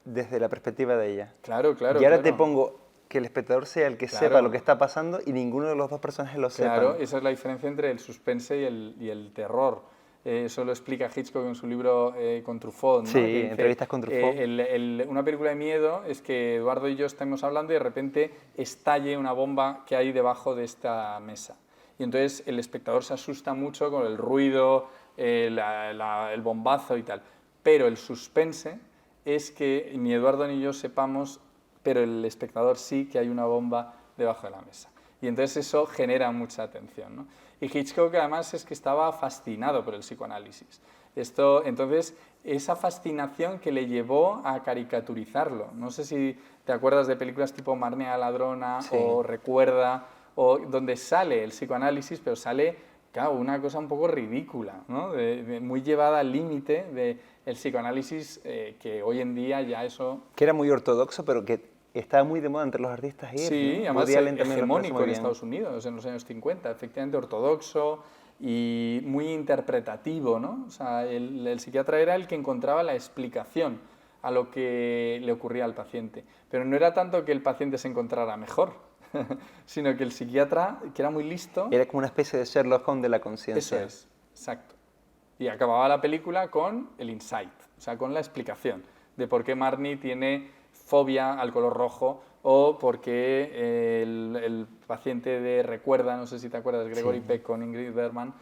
desde la perspectiva de ella. Claro, claro, Y ahora te claro. pongo que el espectador sea el que Claro. sepa lo que está pasando y ninguno de los dos personajes lo Claro, sepan. esa es la diferencia entre el suspense y el terror. Eso lo explica Hitchcock en su libro con Truffaut, ¿no? Sí, Que dice, entrevistas con Truffaut. una película de miedo es que Eduardo y yo estemos hablando y de repente estalle una bomba que hay debajo de esta mesa. Y entonces el espectador se asusta mucho con el ruido, el bombazo y tal. Pero el suspense es que ni Eduardo ni yo sepamos, pero el espectador sí que hay una bomba debajo de la mesa. Y entonces eso genera mucha atención, ¿no? Y Hitchcock además es que estaba fascinado por el psicoanálisis. Entonces, esa fascinación que le llevó a caricaturizarlo. No sé si te acuerdas de películas tipo Marnie la ladrona Sí. o Recuerda, o donde sale el psicoanálisis, pero sale, claro, una cosa un poco ridícula, ¿no? Muy llevada al límite del psicoanálisis, que hoy en día ya eso... Que era muy ortodoxo, pero que estaba muy de moda entre los artistas gays, Sí, ¿no? además Woody Allen también lo hegemónico expresa muy en bien. Estados Unidos en los años 50, efectivamente ortodoxo y muy interpretativo, ¿no? O sea, el psiquiatra era el que encontraba la explicación a lo que le ocurría al paciente. Pero no era tanto que el paciente se encontrara mejor, sino que el psiquiatra, que era muy listo... Era como una especie de Sherlock Holmes de la Eso conciencia. es, exacto. Y acababa la película con el insight, o sea, con la explicación de por qué Marnie tiene fobia al color rojo o por qué el paciente de Recuerda, no sé si te acuerdas, Gregory Sí. Peck con Ingrid Bergman,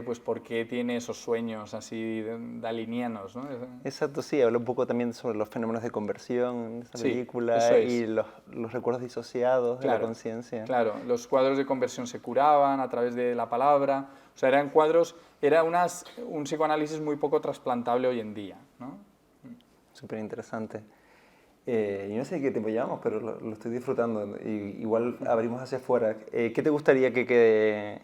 pues por qué tiene esos sueños así dalinianos, ¿no? Exacto, sí, habla un poco también sobre los fenómenos de conversión en esa Sí, película eso es. y los recuerdos disociados de la Claro, conciencia. claro, los cuadros de conversión se curaban a través de la palabra, o sea, eran cuadros, era un psicoanálisis muy poco trasplantable hoy en día, ¿no? Súper interesante. Y no sé qué tiempo llevamos, pero lo estoy disfrutando. Y, igual abrimos hacia afuera. ¿Qué te gustaría que quede?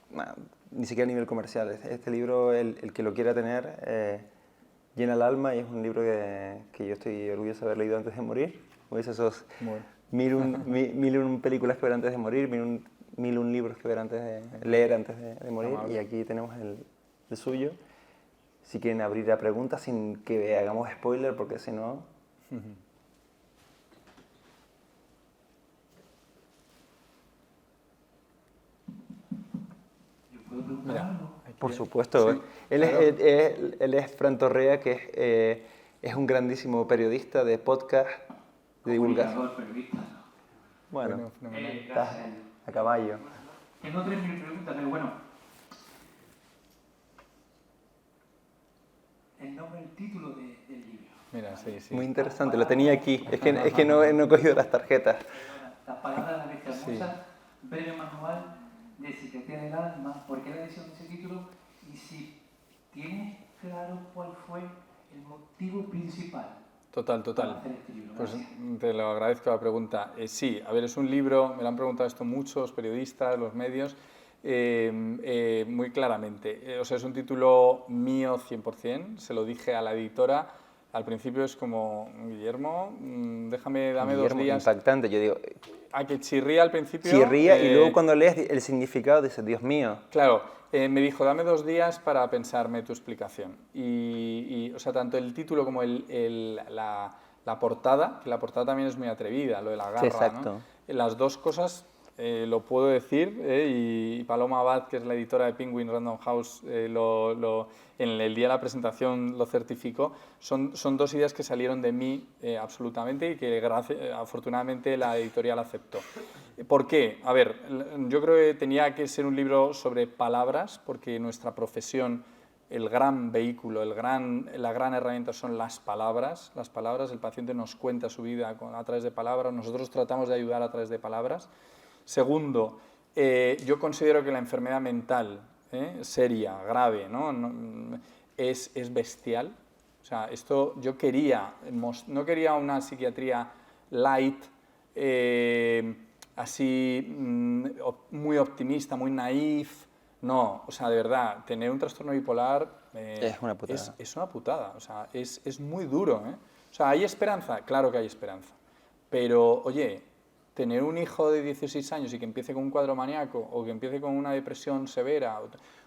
Bueno, ni siquiera a nivel comercial. Este libro, el que lo quiera tener, llena el alma y es un libro que yo estoy orgulloso de haber leído antes de morir. Como dice esos Bueno. mil y un películas que ver antes de morir, mil y un libros que ver antes de leer antes de morir. Amable. Y aquí tenemos el suyo. Si quieren abrir a preguntas sin que hagamos spoiler, porque si no... Mira, Por supuesto. Sí, Él, claro. él es Fran Torrea, que es un grandísimo periodista de podcast, de divulgación. Comunicador, periodista. Bueno, Bueno, fenomenal. estás a caballo. Tengo 3.000 preguntas, pero bueno. El nombre, el título del libro. Mira, sí, sí. Muy interesante, lo tenía aquí. Es que no he cogido las tarjetas. Las palabras de la bestia Sí. musa, breve manual de psiquiatría del alma. ¿Por qué la decisión de ese título? Y si tienes claro cuál fue el motivo principal Total, para total. hacer este libro. Pues Gracias. te lo agradezco la pregunta. Sí, a ver, es un libro, me lo han preguntado esto muchos periodistas, los medios, muy claramente. O sea, es un título mío 100%, se lo dije a la editora. Al principio es como, Guillermo, dame dos Guillermo, días. impactante. Yo digo, A que chirría al principio. chirría y luego cuando lees el significado dices, Dios mío. Claro, me dijo, dame 2 días para pensarme tu explicación. O sea, tanto el título como La portada, que la portada también es muy atrevida, lo de la garra, Sí, exacto. ¿no? Las dos cosas, lo puedo decir, y Paloma Abad, que es la editora de Penguin Random House, en el día de la presentación lo certificó, son dos ideas que salieron de mí absolutamente y que afortunadamente la editorial aceptó. ¿Por qué? A ver, yo creo que tenía que ser un libro sobre palabras, porque nuestra profesión, el gran vehículo, la gran herramienta son las palabras. Las palabras, el paciente nos cuenta su vida a través de palabras, nosotros tratamos de ayudar a través de palabras. Segundo, yo considero que la enfermedad mental, seria, grave, ¿no? Es bestial. O sea, esto yo no quería una psiquiatría light, así muy optimista, muy naif. No, o sea, de verdad, tener un trastorno bipolar Es una putada. es una putada, o sea, es muy duro, ¿eh? O sea, ¿hay esperanza? Claro que hay esperanza. Pero, oye, tener un hijo de 16 años y que empiece con un cuadro maníaco o que empiece con una depresión severa,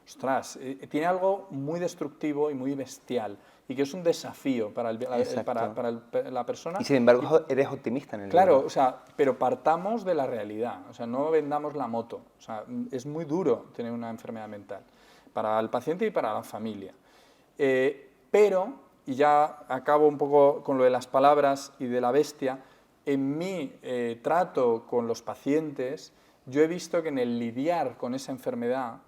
ostras, tiene algo muy destructivo y muy bestial y que es un desafío para la persona. Y sin embargo, eres optimista en el Claro, libro. o sea, pero partamos de la realidad, o sea, no vendamos la moto. O sea, es muy duro tener una enfermedad mental para el paciente y para la familia. Pero, y ya acabo un poco con lo de las palabras y de la bestia, en mi trato con los pacientes, yo he visto que en el lidiar con esa enfermedad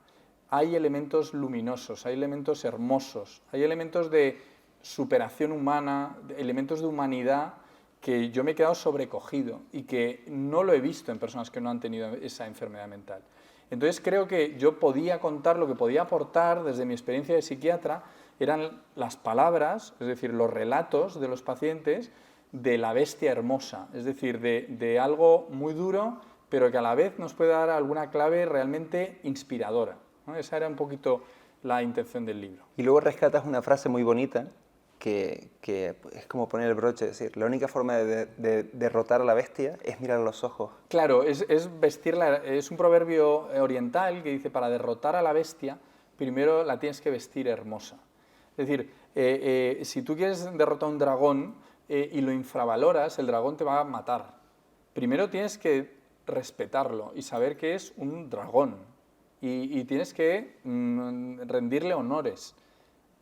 hay elementos luminosos, hay elementos hermosos, hay elementos de superación humana, elementos de humanidad que yo me he quedado sobrecogido y que no lo he visto en personas que no han tenido esa enfermedad mental. Entonces creo que yo podía contar, lo que podía aportar desde mi experiencia de psiquiatra eran las palabras, es decir, los relatos de los pacientes de la bestia hermosa, es decir, de algo muy duro, pero que a la vez nos puede dar alguna clave realmente inspiradora, ¿no? Esa era un poquito la intención del libro. Y luego rescatas una frase muy bonita que es como poner el broche, es decir, la única forma de derrotar a la bestia es mirar a los ojos. Claro, es un proverbio oriental que dice, para derrotar a la bestia, primero la tienes que vestir hermosa. Es decir, si tú quieres derrotar a un dragón y lo infravaloras, el dragón te va a matar. Primero tienes que respetarlo y saber que es un dragón y tienes que rendirle honores.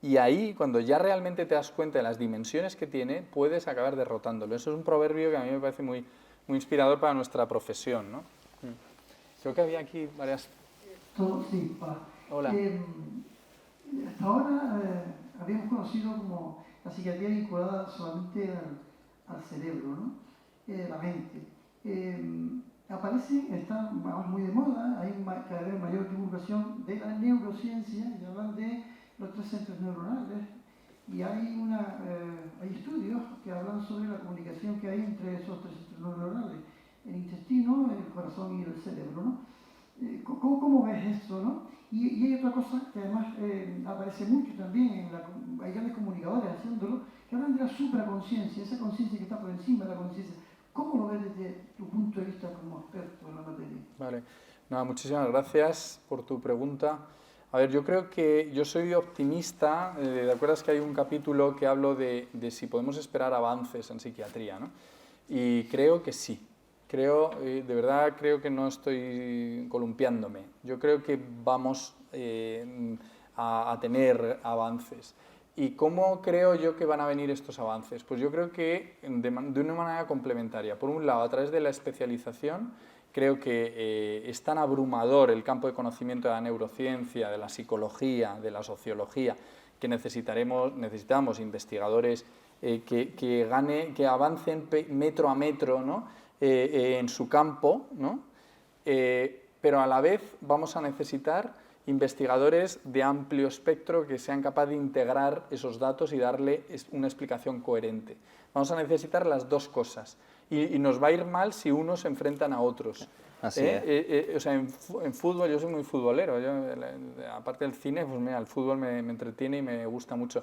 Y ahí, cuando ya realmente te das cuenta de las dimensiones que tiene, puedes acabar derrotándolo. Eso es un proverbio que a mí me parece muy, muy inspirador para nuestra profesión, ¿no? Creo que había aquí varias... Sí, hola. Hola. Hasta ahora habíamos conocido como la psiquiatría vinculada solamente al cerebro, ¿no? La mente. Está muy de moda, hay cada vez mayor divulgación de la neurociencia y hablan de los 3 centros neuronales y hay estudios que hablan sobre la comunicación que hay entre esos 3 centros neuronales, el intestino, el corazón y el cerebro, ¿no? ¿Cómo ves esto, no? Y hay otra cosa que además aparece mucho también, hay grandes comunicadores haciéndolo, que hablan de la supraconciencia, esa conciencia que está por encima de la conciencia. ¿Cómo lo ves desde tu punto de vista como experto en la materia? Vale, nada, muchísimas gracias por tu pregunta. A ver, yo creo que yo soy optimista. ¿Te acuerdas que hay un capítulo que hablo de si podemos esperar avances en psiquiatría, ¿no? Y creo que sí. De verdad creo que no estoy columpiándome. Yo creo que vamos a tener avances. ¿Y cómo creo yo que van a venir estos avances? Pues yo creo que de una manera complementaria. Por un lado, a través de la especialización, creo que es tan abrumador el campo de conocimiento de la neurociencia, de la psicología, de la sociología, que necesitamos investigadores que avancen metro a metro, ¿no? En su campo, ¿no? Pero a la vez vamos a necesitar investigadores de amplio espectro que sean capaces de integrar esos datos y darle una explicación coherente. Vamos a necesitar las dos cosas y nos va a ir mal si unos se enfrentan a otros. Así es. O sea, en fútbol, yo soy muy futbolero, aparte del cine, pues mira, el fútbol me entretiene y me gusta mucho.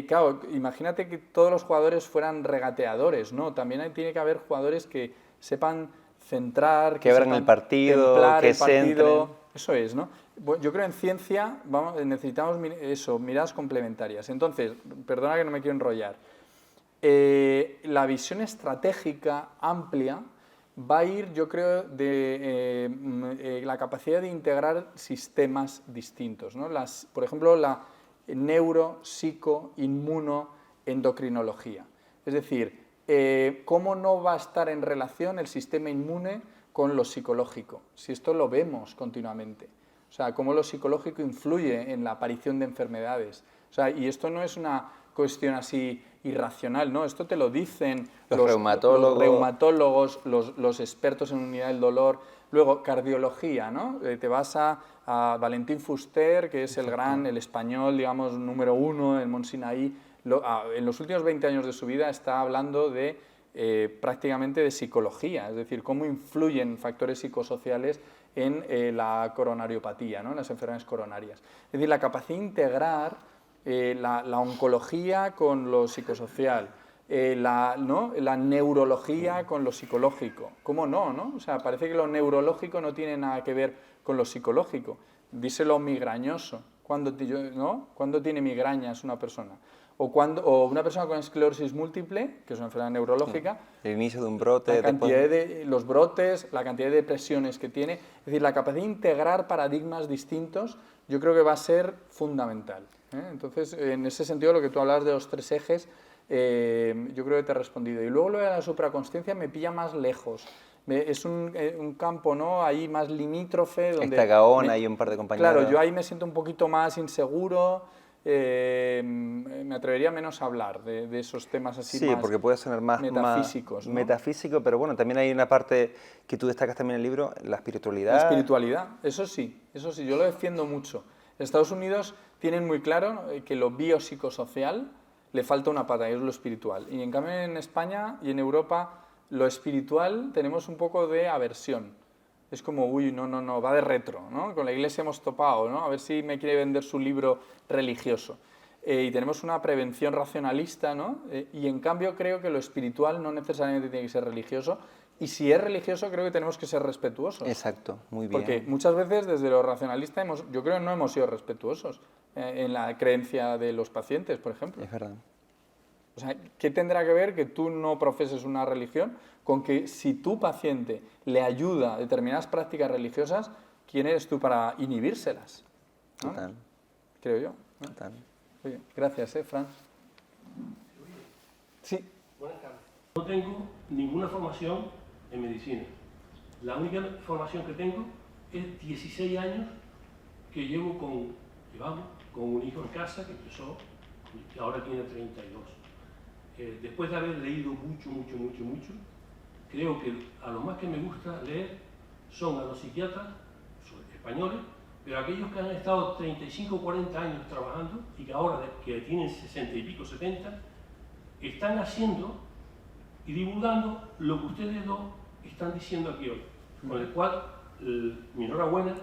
Claro, imagínate que todos los jugadores fueran regateadores, ¿no? También tiene que haber jugadores que sepan centrar, que abran el partido, templar que el partido. centren. Eso es, ¿no? Yo creo en ciencia necesitamos miradas complementarias. Entonces, perdona que no me quiero enrollar. la visión estratégica amplia va a ir, yo creo, de la capacidad de integrar sistemas distintos, ¿no? Por ejemplo, la neuro, psico, inmuno, endocrinología. Es decir, cómo no va a estar en relación el sistema inmune con lo psicológico, si esto lo vemos continuamente. O sea, cómo lo psicológico influye en la aparición de enfermedades. O sea, y esto no es una cuestión así irracional, ¿no? Esto te lo dicen los reumatólogos, los expertos en unidad del dolor. Luego, cardiología, ¿no? Te vas a Valentín Fuster, que es el español, digamos, número 1 en Montsinaí. En los últimos 20 años de su vida está hablando de prácticamente de psicología, es decir, cómo influyen factores psicosociales en la coronariopatía, ¿no? En las enfermedades coronarias. Es decir, la capacidad de integrar la oncología con lo psicosocial, la neurología con lo psicológico. ¿Cómo no, no? O sea, parece que lo neurológico no tiene nada que ver con lo psicológico. Díselo migrañoso. ¿Cuándo tiene migrañas una persona? O una persona con esclerosis múltiple, que es una enfermedad neurológica. Sí. El inicio de un brote. Los brotes, la cantidad de depresiones que tiene. Es decir, la capacidad de integrar paradigmas distintos, yo creo que va a ser fundamental. Entonces, en ese sentido, lo que tú hablabas de los 3 ejes, yo creo que te he respondido. Y luego lo de la supraconsciencia me pilla más lejos. Es un campo, ¿no? Ahí más limítrofe. Donde está Gaona y un par de compañeros. Claro, yo ahí me siento un poquito más inseguro. Me atrevería menos a hablar de esos temas así sí, más porque puede sonar más metafísicos, ¿no? Metafísico, pero bueno, también hay una parte que tú destacas también en el libro, la espiritualidad. La espiritualidad, eso sí, yo lo defiendo mucho. En Estados Unidos tienen muy claro que lo biopsicosocial le falta una pata, y es lo espiritual. Y en cambio en España y en Europa lo espiritual tenemos un poco de aversión. Es como, uy, no, va de retro, ¿no? Con la Iglesia hemos topado, ¿no? A ver si me quiere vender su libro religioso. Y tenemos una prevención racionalista, ¿no? Y en cambio creo que lo espiritual no necesariamente tiene que ser religioso. Y si es religioso, creo que tenemos que ser respetuosos. Exacto, muy bien. Porque muchas veces desde lo racionalista yo creo que no hemos sido respetuosos en la creencia de los pacientes, por ejemplo. Es verdad. O sea, ¿qué tendrá que ver que tú no profeses una religión con que si tu paciente le ayuda a determinadas prácticas religiosas, ¿quién eres tú para inhibírselas? ¿No? Total. Creo yo, ¿no? Total. Muy bien. Gracias, Fran. Sí. Buenas tardes. No tengo ninguna formación en medicina. La única formación que tengo es 16 años que llevamos con un hijo en casa que empezó, que ahora tiene 32. Después de haber leído mucho, creo que a lo más que me gusta leer son a los psiquiatras españoles, pero aquellos que han estado 35 o 40 años trabajando y que ahora, que tienen 60 y pico, 70, están haciendo y divulgando lo que ustedes dos están diciendo aquí hoy. Con el cual, mi enhorabuena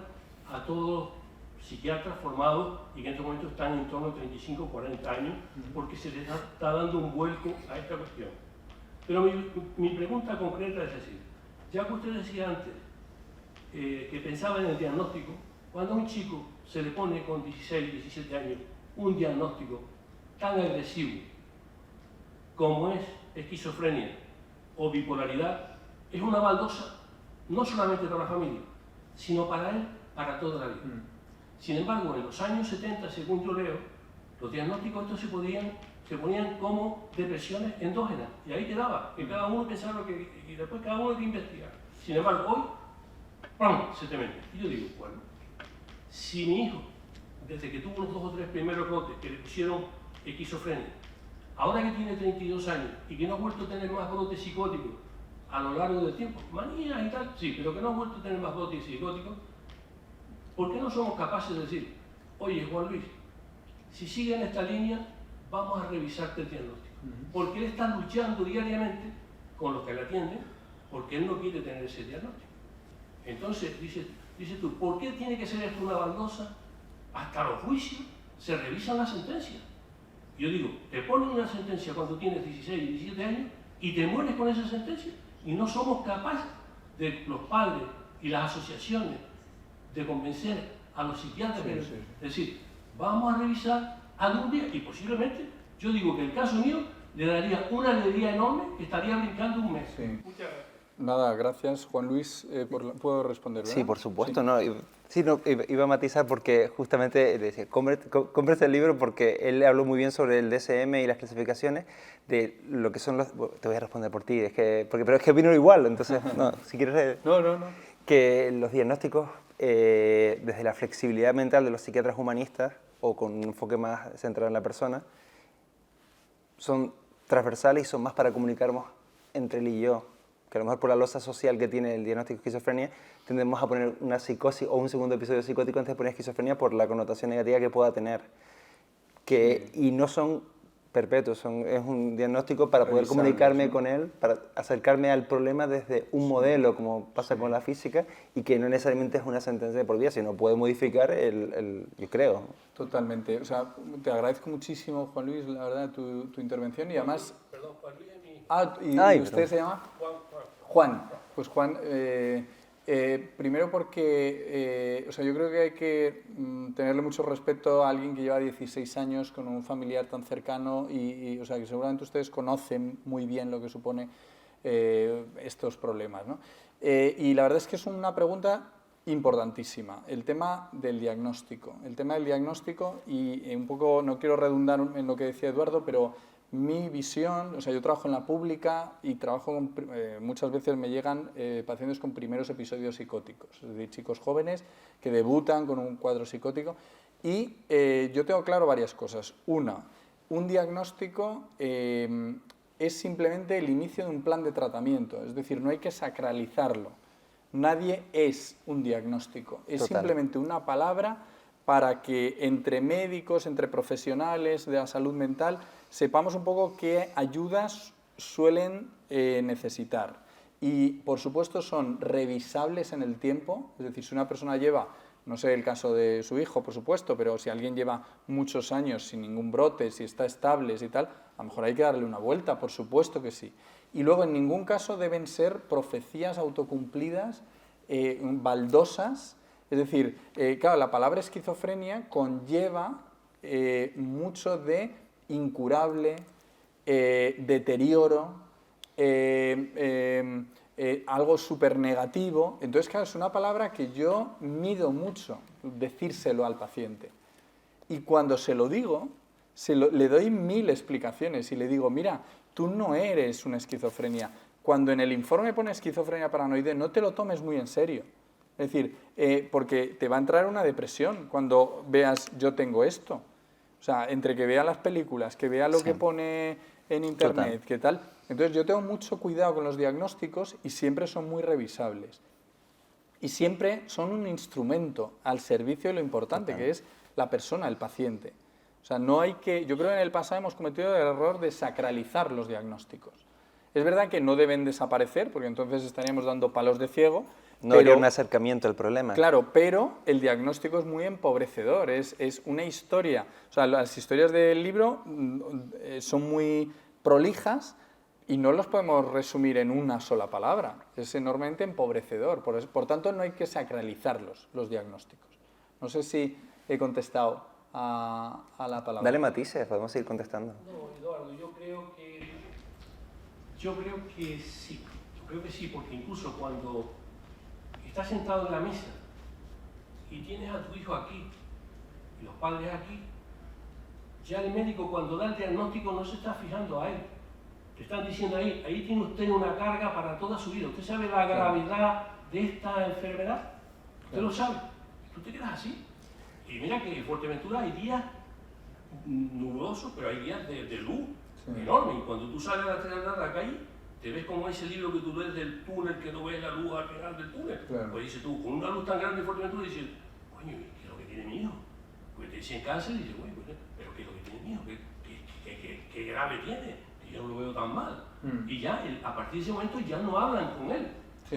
a todos los psiquiatras formados y que en este momento están en torno a 35 o 40 años, porque se les está dando un vuelco a esta cuestión. Pero mi pregunta concreta es decir, ya que usted decía antes que pensaba en el diagnóstico, cuando a un chico se le pone con 16, 17 años un diagnóstico tan agresivo como es esquizofrenia o bipolaridad, es una baldosa no solamente para la familia, sino para él, para toda la vida. Sin embargo, en los años 70, según yo leo, los diagnósticos estos se ponían como depresiones endógenas, y ahí quedaba, que cada uno pensaba y después cada uno que investigar. Sin embargo, hoy, ¡pum!, se te mete. Y yo digo, bueno, si mi hijo, desde que tuvo los 2 o 3 primeros brotes que le pusieron esquizofrenia, ahora que tiene 32 años y que no ha vuelto a tener más brotes psicóticos a lo largo del tiempo, manías y tal, sí, pero que no ha vuelto a tener más brotes psicóticos, ¿por qué no somos capaces de decir, oye, Juan Luis, si sigue en esta línea, vamos a revisarte el diagnóstico? Porque él está luchando diariamente con los que le atienden, porque él no quiere tener ese diagnóstico. Entonces, dices tú, ¿por qué tiene que ser esto una baldosa? Hasta los juicios se revisan las sentencias. Yo digo, te ponen una sentencia cuando tienes 16 y 17 años y te mueres con esa sentencia, y no somos capaces de los padres y las asociaciones de convencer a los psiquiatras. Es decir, vamos a revisar algún día, y posiblemente, yo digo que el caso mío le daría una alegría enorme que estaría brincando un mes. Sí. Muchas gracias. Nada, gracias. Juan Luis, ¿puedo responder, verdad? Sí, por supuesto, Sí. ¿no? Sí, no, iba a matizar porque justamente decía, cómprate el libro porque él habló muy bien sobre el DSM y las clasificaciones de lo que son los... Bueno, te voy a responder por ti, pero es que vino igual, entonces, no, si quieres... No. Que los diagnósticos, desde la flexibilidad mental de los psiquiatras humanistas o con un enfoque más centrado en la persona, son transversales y son más para comunicarnos entre él y yo, que a lo mejor por la losa social que tiene el diagnóstico de esquizofrenia, tendemos a poner una psicosis o un segundo episodio psicótico antes de poner esquizofrenia por la connotación negativa que pueda tener. Y no son perpetuos, es un diagnóstico para poder Revisables, comunicarme ¿no? con él, para acercarme al problema desde un modelo, como pasa con la física, y que no necesariamente es una sentencia de por vida, sino puede modificar yo creo. Totalmente. O sea, te agradezco muchísimo, Juan Luis, la verdad, tu intervención y además... Perdón, Juan Luis es mi... ¿Y usted se llama? Juan. Pues Juan, primero porque o sea, yo creo que hay que tenerle mucho respeto a alguien que lleva 16 años con un familiar tan cercano o sea, que seguramente ustedes conocen muy bien lo que supone estos problemas, ¿no? Y la verdad es que es una pregunta importantísima, el tema del diagnóstico. El tema del diagnóstico y un poco, no quiero redundar en lo que decía Eduardo, pero mi visión, o sea, yo trabajo en la pública y trabajo con, muchas veces me llegan pacientes con primeros episodios psicóticos, es decir, chicos jóvenes que debutan con un cuadro psicótico y yo tengo claro varias cosas. Una, un diagnóstico es simplemente el inicio de un plan de tratamiento, es decir, no hay que sacralizarlo. Nadie es un diagnóstico, es Total. simplemente una palabra para que entre médicos, entre profesionales de la salud mental, sepamos un poco qué ayudas suelen necesitar. Y, por supuesto, son revisables en el tiempo, es decir, si una persona lleva, no sé el caso de su hijo, por supuesto, pero si alguien lleva muchos años sin ningún brote, si está estable y tal, a lo mejor hay que darle una vuelta, por supuesto que sí. Y luego, en ningún caso deben ser profecías autocumplidas, baldosas. Es decir, claro, la palabra esquizofrenia conlleva mucho de incurable, deterioro, algo súper negativo. Entonces, claro, es una palabra que yo mido mucho decírselo al paciente. Y cuando se lo digo, le doy 1000 explicaciones y le digo, mira, tú no eres una esquizofrenia. Cuando en el informe pone esquizofrenia paranoide, no te lo tomes muy en serio. Es decir, porque te va a entrar una depresión cuando veas yo tengo esto. O sea, entre que vea las películas, que vea lo que pone en internet, qué tal. Entonces yo tengo mucho cuidado con los diagnósticos y siempre son muy revisables. Y siempre son un instrumento al servicio de lo importante, que es la persona, el paciente. O sea, no hay que... Yo creo que en el pasado hemos cometido el error de sacralizar los diagnósticos. Es verdad que no deben desaparecer, porque entonces estaríamos dando palos de ciego. No habría un acercamiento al problema. Claro, pero el diagnóstico es muy empobrecedor, es una historia. O sea, las historias del libro son muy prolijas y no los podemos resumir en una sola palabra. Es enormemente empobrecedor, por tanto no hay que sacralizarlos, los diagnósticos. No sé si he contestado a la palabra. Dale matices, podemos ir contestando. No, Eduardo, yo creo que sí. Yo creo que sí, porque incluso cuando estás sentado en la mesa y tienes a tu hijo aquí y los padres aquí, ya el médico cuando da el diagnóstico no se está fijando a él. Te están diciendo ahí tiene usted una carga para toda su vida. ¿Usted sabe la gravedad de esta enfermedad? ¿Usted lo sabe? ¿Tú te quedas así? Y mira que en Fuerteventura hay días nubosos, pero hay días de luz enorme. Y cuando tú sales a la calle, te ves como ese libro que tú ves del túnel, que no ves la luz al final del túnel. Claro. Pues dices tú, con una luz tan grande en Fuerteventura, dices, coño, ¿qué es lo que tiene mi hijo? Pues te dicen cáncer y dices, bueno, pero ¿qué es lo que tiene mi hijo? ¿Qué grave tiene? Que yo no lo veo tan mal. Y ya, a partir de ese momento ya no hablan con él,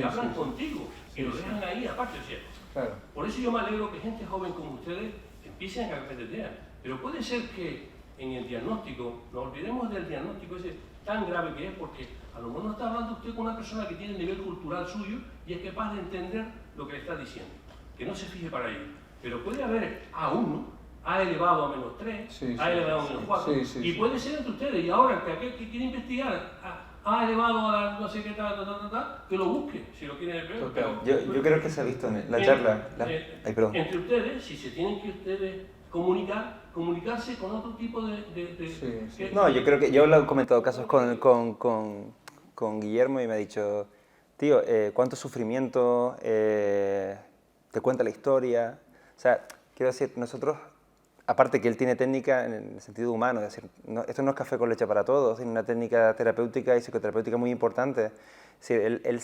hablan contigo. Y lo dejan ahí aparte, o sea. Claro. Por eso yo me alegro que gente joven como ustedes empiecen a capacitar. Pero puede ser que en el diagnóstico, no olvidemos del diagnóstico ese tan grave que es, porque a lo mejor no está hablando usted con una persona que tiene el nivel cultural suyo y es capaz de entender lo que le está diciendo, que no se fije para ello. Pero puede haber a uno A elevado a -3, Sí, A sí, elevado a sí, -4, sí, sí, y sí. puede ser entre ustedes, y ahora que aquel que quiere investigar A elevado a la no sé qué tal, que lo busque, si lo quieren ver. Total. Yo creo que se ha visto en la charla. Ay, perdón. Entre ustedes, si se tienen que ustedes comunicarse con otro tipo Sí, sí. No, yo creo que yo lo he comentado casos con Guillermo y me ha dicho, tío, cuánto sufrimiento, te cuenta la historia. O sea, quiero decir, nosotros, aparte que él tiene técnica en el sentido humano, es decir, esto no es café con leche para todos, tiene una técnica terapéutica y psicoterapéutica muy importante. Es decir, él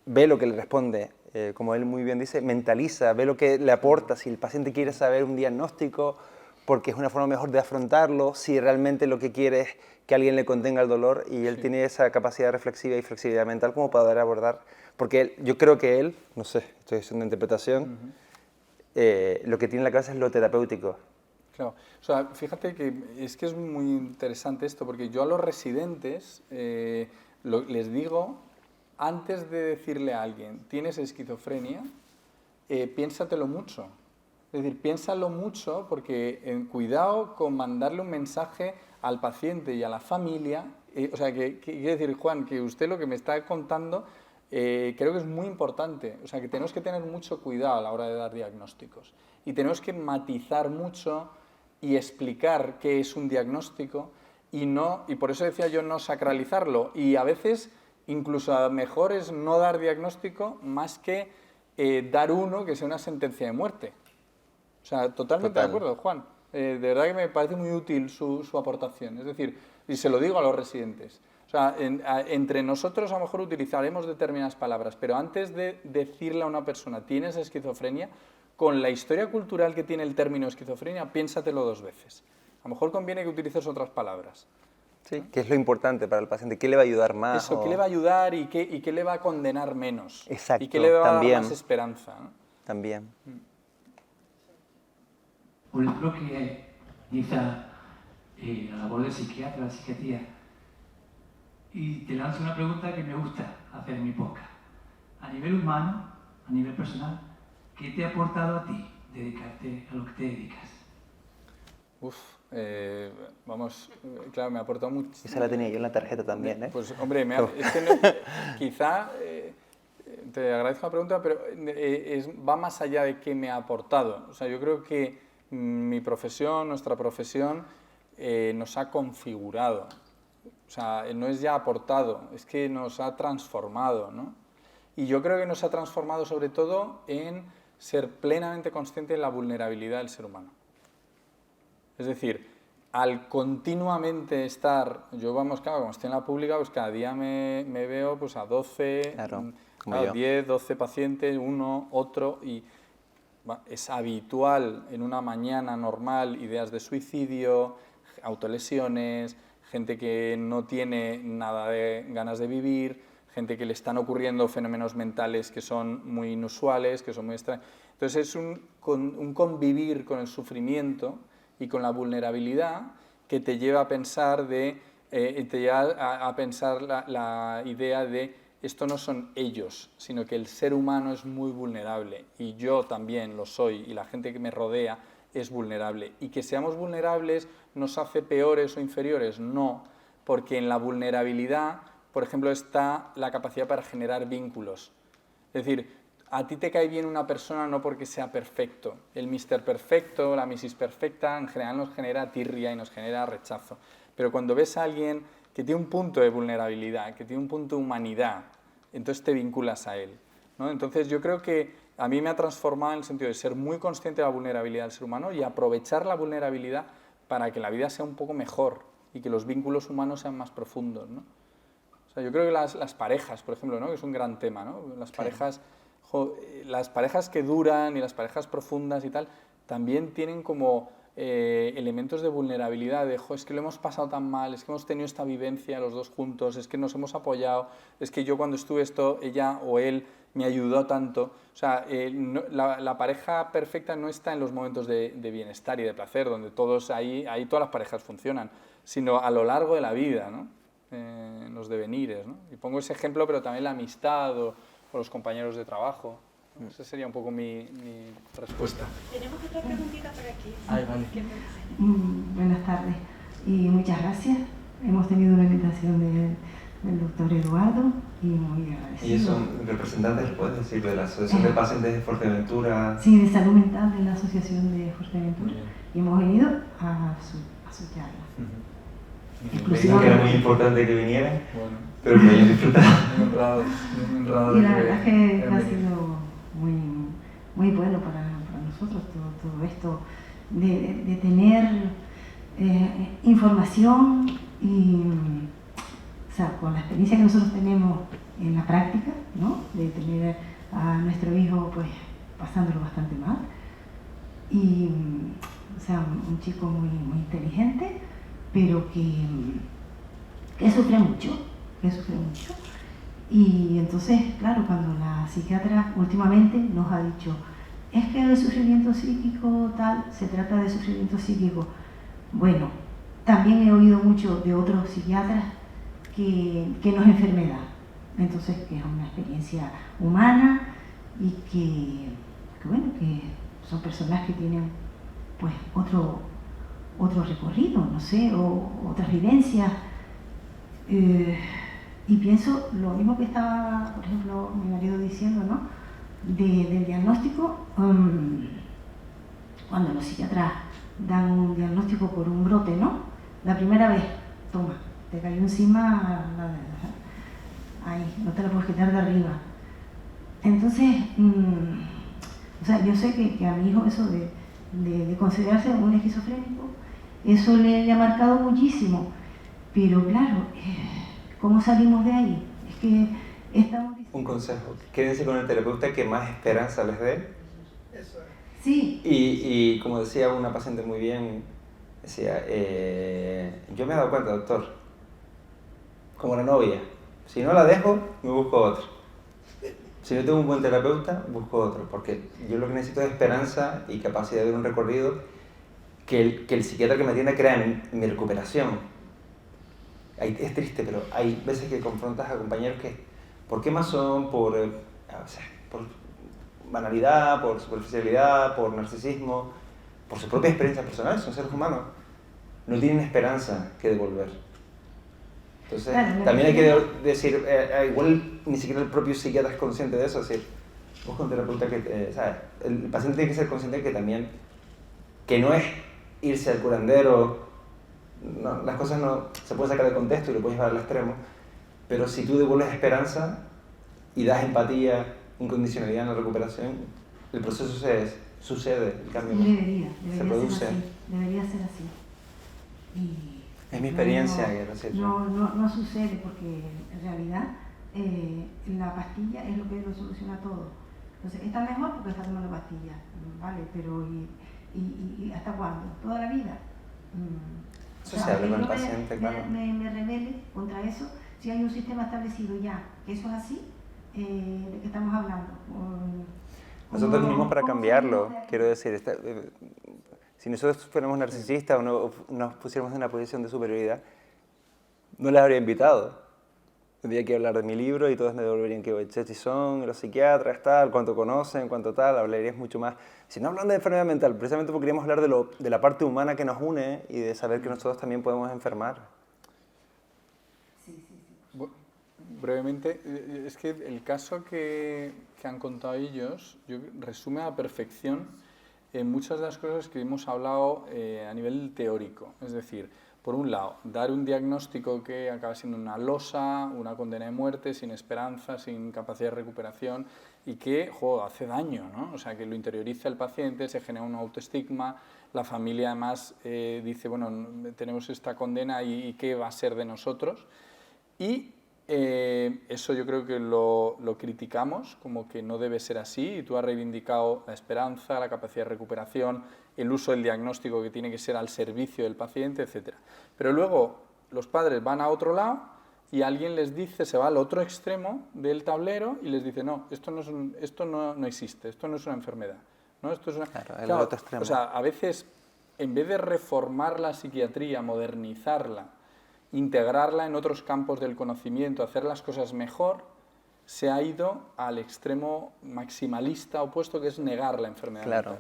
ve lo que le responde, como él muy bien dice, mentaliza, ve lo que le aporta, si el paciente quiere saber un diagnóstico, porque es una forma mejor de afrontarlo, si realmente lo que quiere es que alguien le contenga el dolor, y él tiene esa capacidad reflexiva y flexibilidad mental como para poder abordar, porque yo creo que él, no sé, estoy haciendo una interpretación, lo que tiene en la cabeza es lo terapéutico. Claro, o sea, fíjate que es muy interesante esto, porque yo a los residentes les digo, antes de decirle a alguien, tienes esquizofrenia, piénsatelo mucho. Es decir, piénsalo mucho porque cuidado con mandarle un mensaje al paciente y a la familia. O sea, que quiere decir, Juan, que usted lo que me está contando creo que es muy importante. O sea, que tenemos que tener mucho cuidado a la hora de dar diagnósticos. Y tenemos que matizar mucho y explicar qué es un diagnóstico y por eso decía yo no sacralizarlo. Y a veces incluso a mejor es no dar diagnóstico más que dar uno que sea una sentencia de muerte. O sea, totalmente de acuerdo, Juan. De verdad que me parece muy útil su aportación. Es decir, y se lo digo a los residentes. O sea, entre nosotros a lo mejor utilizaremos determinadas palabras, pero antes de decirle a una persona, ¿tienes esquizofrenia?, con la historia cultural que tiene el término esquizofrenia, piénsatelo 2 veces. A lo mejor conviene que utilices otras palabras. Sí, ¿qué es lo importante para el paciente? ¿Qué le va a ayudar más? Eso, ¿qué le va a ayudar y qué le va a condenar menos? Exacto, y qué le va a también. dar más esperanza, ¿no? También. Por ejemplo, que inicia la labor del psiquiatra, la psiquiatría. Y te lanzo una pregunta que me gusta hacer en mi podcast. A nivel humano, a nivel personal, ¿qué te ha aportado a ti dedicarte a lo que te dedicas? Vamos, claro, me ha aportado mucho. Esa la tenía yo en la tarjeta también, ¿eh? Pues, hombre, es que quizá te agradezco la pregunta, pero va más allá de qué me ha aportado. O sea, yo creo que mi profesión, nuestra profesión, nos ha configurado. O sea, no es ya aportado, es que nos ha transformado, ¿no? Y yo creo que nos ha transformado sobre todo en ser plenamente consciente de la vulnerabilidad del ser humano. Es decir, al continuamente estar, yo claro, como estoy en la pública, pues cada día me veo pues a 12, Claro, 10, 12 pacientes, uno, otro, y es habitual en una mañana normal ideas de suicidio, autolesiones, gente que no tiene nada de ganas de vivir, gente que le están ocurriendo fenómenos mentales que son muy inusuales, que son muy extraños. Entonces es un convivir con el sufrimiento y con la vulnerabilidad que te lleva a pensar la idea de esto no son ellos, sino que el ser humano es muy vulnerable y yo también lo soy y la gente que me rodea es vulnerable. Y que seamos vulnerables nos hace peores o inferiores, no, porque en la vulnerabilidad, por ejemplo, está la capacidad para generar vínculos. Es decir, a ti te cae bien una persona no porque sea perfecto. El Mr. Perfecto, la Mrs. Perfecta, en general nos genera tirria y nos genera rechazo. Pero cuando ves a alguien que tiene un punto de vulnerabilidad, que tiene un punto de humanidad, entonces te vinculas a él, ¿no? Entonces yo creo que a mí me ha transformado en el sentido de ser muy consciente de la vulnerabilidad del ser humano y aprovechar la vulnerabilidad para que la vida sea un poco mejor y que los vínculos humanos sean más profundos, ¿no? O sea, yo creo que las parejas, por ejemplo, ¿no?, que es un gran tema, ¿no? Las parejas que duran y las parejas profundas y tal, también tienen como elementos de vulnerabilidad, de es que lo hemos pasado tan mal, es que hemos tenido esta vivencia los dos juntos, es que nos hemos apoyado, es que yo cuando estuve esto, ella o él me ayudó tanto. O sea, la pareja perfecta no está en los momentos de bienestar y de placer, donde ahí todas las parejas funcionan, sino a lo largo de la vida, ¿no? En los devenires, ¿no? Y pongo ese ejemplo, pero también la amistad o los compañeros de trabajo. Esa sería un poco mi respuesta. Tenemos otra preguntita por aquí. Ay, vale. Buenas tardes y muchas gracias. Hemos tenido una invitación del doctor Eduardo y muy agradecido. Ellos son representantes, puedes decir, de la Asociación de Pacientes de Fuerteventura. Sí, de Salud Mental de la Asociación de Fuerteventura. Y hemos venido a su charla. Me dijeron que era muy importante que vinieran, Bueno, pero que hayan disfrutado. muy honrado. Y la verdad es que ha sido muy bueno para nosotros todo esto de tener información y, o sea, con la experiencia que nosotros tenemos en la práctica, ¿no? De tener a nuestro hijo pues pasándolo bastante mal y, o sea, un chico muy inteligente, pero que sufre mucho, y entonces, claro, cuando la psiquiatra últimamente nos ha dicho es que el sufrimiento psíquico tal, se trata de sufrimiento psíquico. Bueno, también he oído mucho de otros psiquiatras que no es enfermedad, entonces que es una experiencia humana y que bueno, que son personas que tienen pues otro recorrido, no sé, o otras vivencias. Y pienso lo mismo que estaba, por ejemplo, mi marido diciendo, ¿no? Del diagnóstico, cuando los psiquiatras dan un diagnóstico por un brote, ¿no? La primera vez, toma, te cayó encima, ahí, no te la puedes quitar de arriba. Entonces, o sea, yo sé que a mi hijo eso de considerarse un esquizofrénico, eso le ha marcado muchísimo, pero claro, ¿cómo salimos de ahí? Es que estamos diciendo... Un consejo, quédense con el terapeuta que más esperanza les dé. Sí. Y como decía una paciente muy bien, decía, yo me he dado cuenta, doctor, como la novia, si no la dejo, me busco otra. Si no tengo un buen terapeuta, busco otro, porque yo lo que necesito es esperanza y capacidad de ver un recorrido que el psiquiatra que me atienda crea en mi recuperación. Es triste, pero hay veces que confrontas a compañeros que, ¿por qué más son? Por banalidad, por superficialidad, por narcisismo, por su propia experiencia personal, son seres humanos, no tienen esperanza que devolver. Entonces, claro, también hay que decir, igual ni siquiera el propio psiquiatra es consciente de eso, es decir, busca un terapeuta que, ¿sabes? El paciente tiene que ser consciente de que también, que no es irse al curandero, no, las cosas no se pueden sacar de contexto y lo puedes llevar al extremo, pero si tú devuelves esperanza y das empatía, incondicionalidad en la recuperación, el proceso sucede, el cambio se produce. Debería ser así. Es mi experiencia. No sucede porque en realidad la pastilla es lo que lo soluciona todo. Entonces, está mejor porque está tomando pastillas, ¿vale? Pero ¿y hasta cuándo? ¿Toda la vida? Eso se habla con el paciente, claro. Me rebele contra eso si hay un sistema establecido ya, que eso es así, ¿de qué estamos hablando? Nosotros vinimos para cambiarlo, quiero decir, si nosotros fuéramos narcisistas o nos pusiéramos en una posición de superioridad, no les habría invitado. Tendría que hablar de mi libro y todos me devolverían que chechi son, los psiquiatras, tal, cuánto conocen, cuánto tal, hablarías mucho más. Si no hablan de enfermedad mental, precisamente porque queríamos hablar de la parte humana que nos une y de saber que nosotros también podemos enfermar. Sí. Bueno, brevemente, es que el caso que han contado ellos resume a la perfección muchas de las cosas que hemos hablado a nivel teórico. Es decir, por un lado, dar un diagnóstico que acaba siendo una losa, una condena de muerte, sin esperanza, sin capacidad de recuperación y que hace daño, ¿no? O sea, que lo interioriza el paciente, se genera un autoestigma, la familia además dice, bueno, tenemos esta condena y ¿qué va a ser de nosotros? Y eso yo creo que lo criticamos, como que no debe ser así, y tú has reivindicado la esperanza, la capacidad de recuperación, el uso del diagnóstico que tiene que ser al servicio del paciente, etc. Pero luego los padres van a otro lado y alguien les dice, se va al otro extremo del tablero y les dice, no, esto no existe, esto no es una enfermedad. ¿No? Esto es una... Claro, el otro extremo. O sea, a veces, en vez de reformar la psiquiatría, modernizarla, integrarla en otros campos del conocimiento, hacer las cosas mejor, se ha ido al extremo maximalista opuesto, que es negar la enfermedad mental.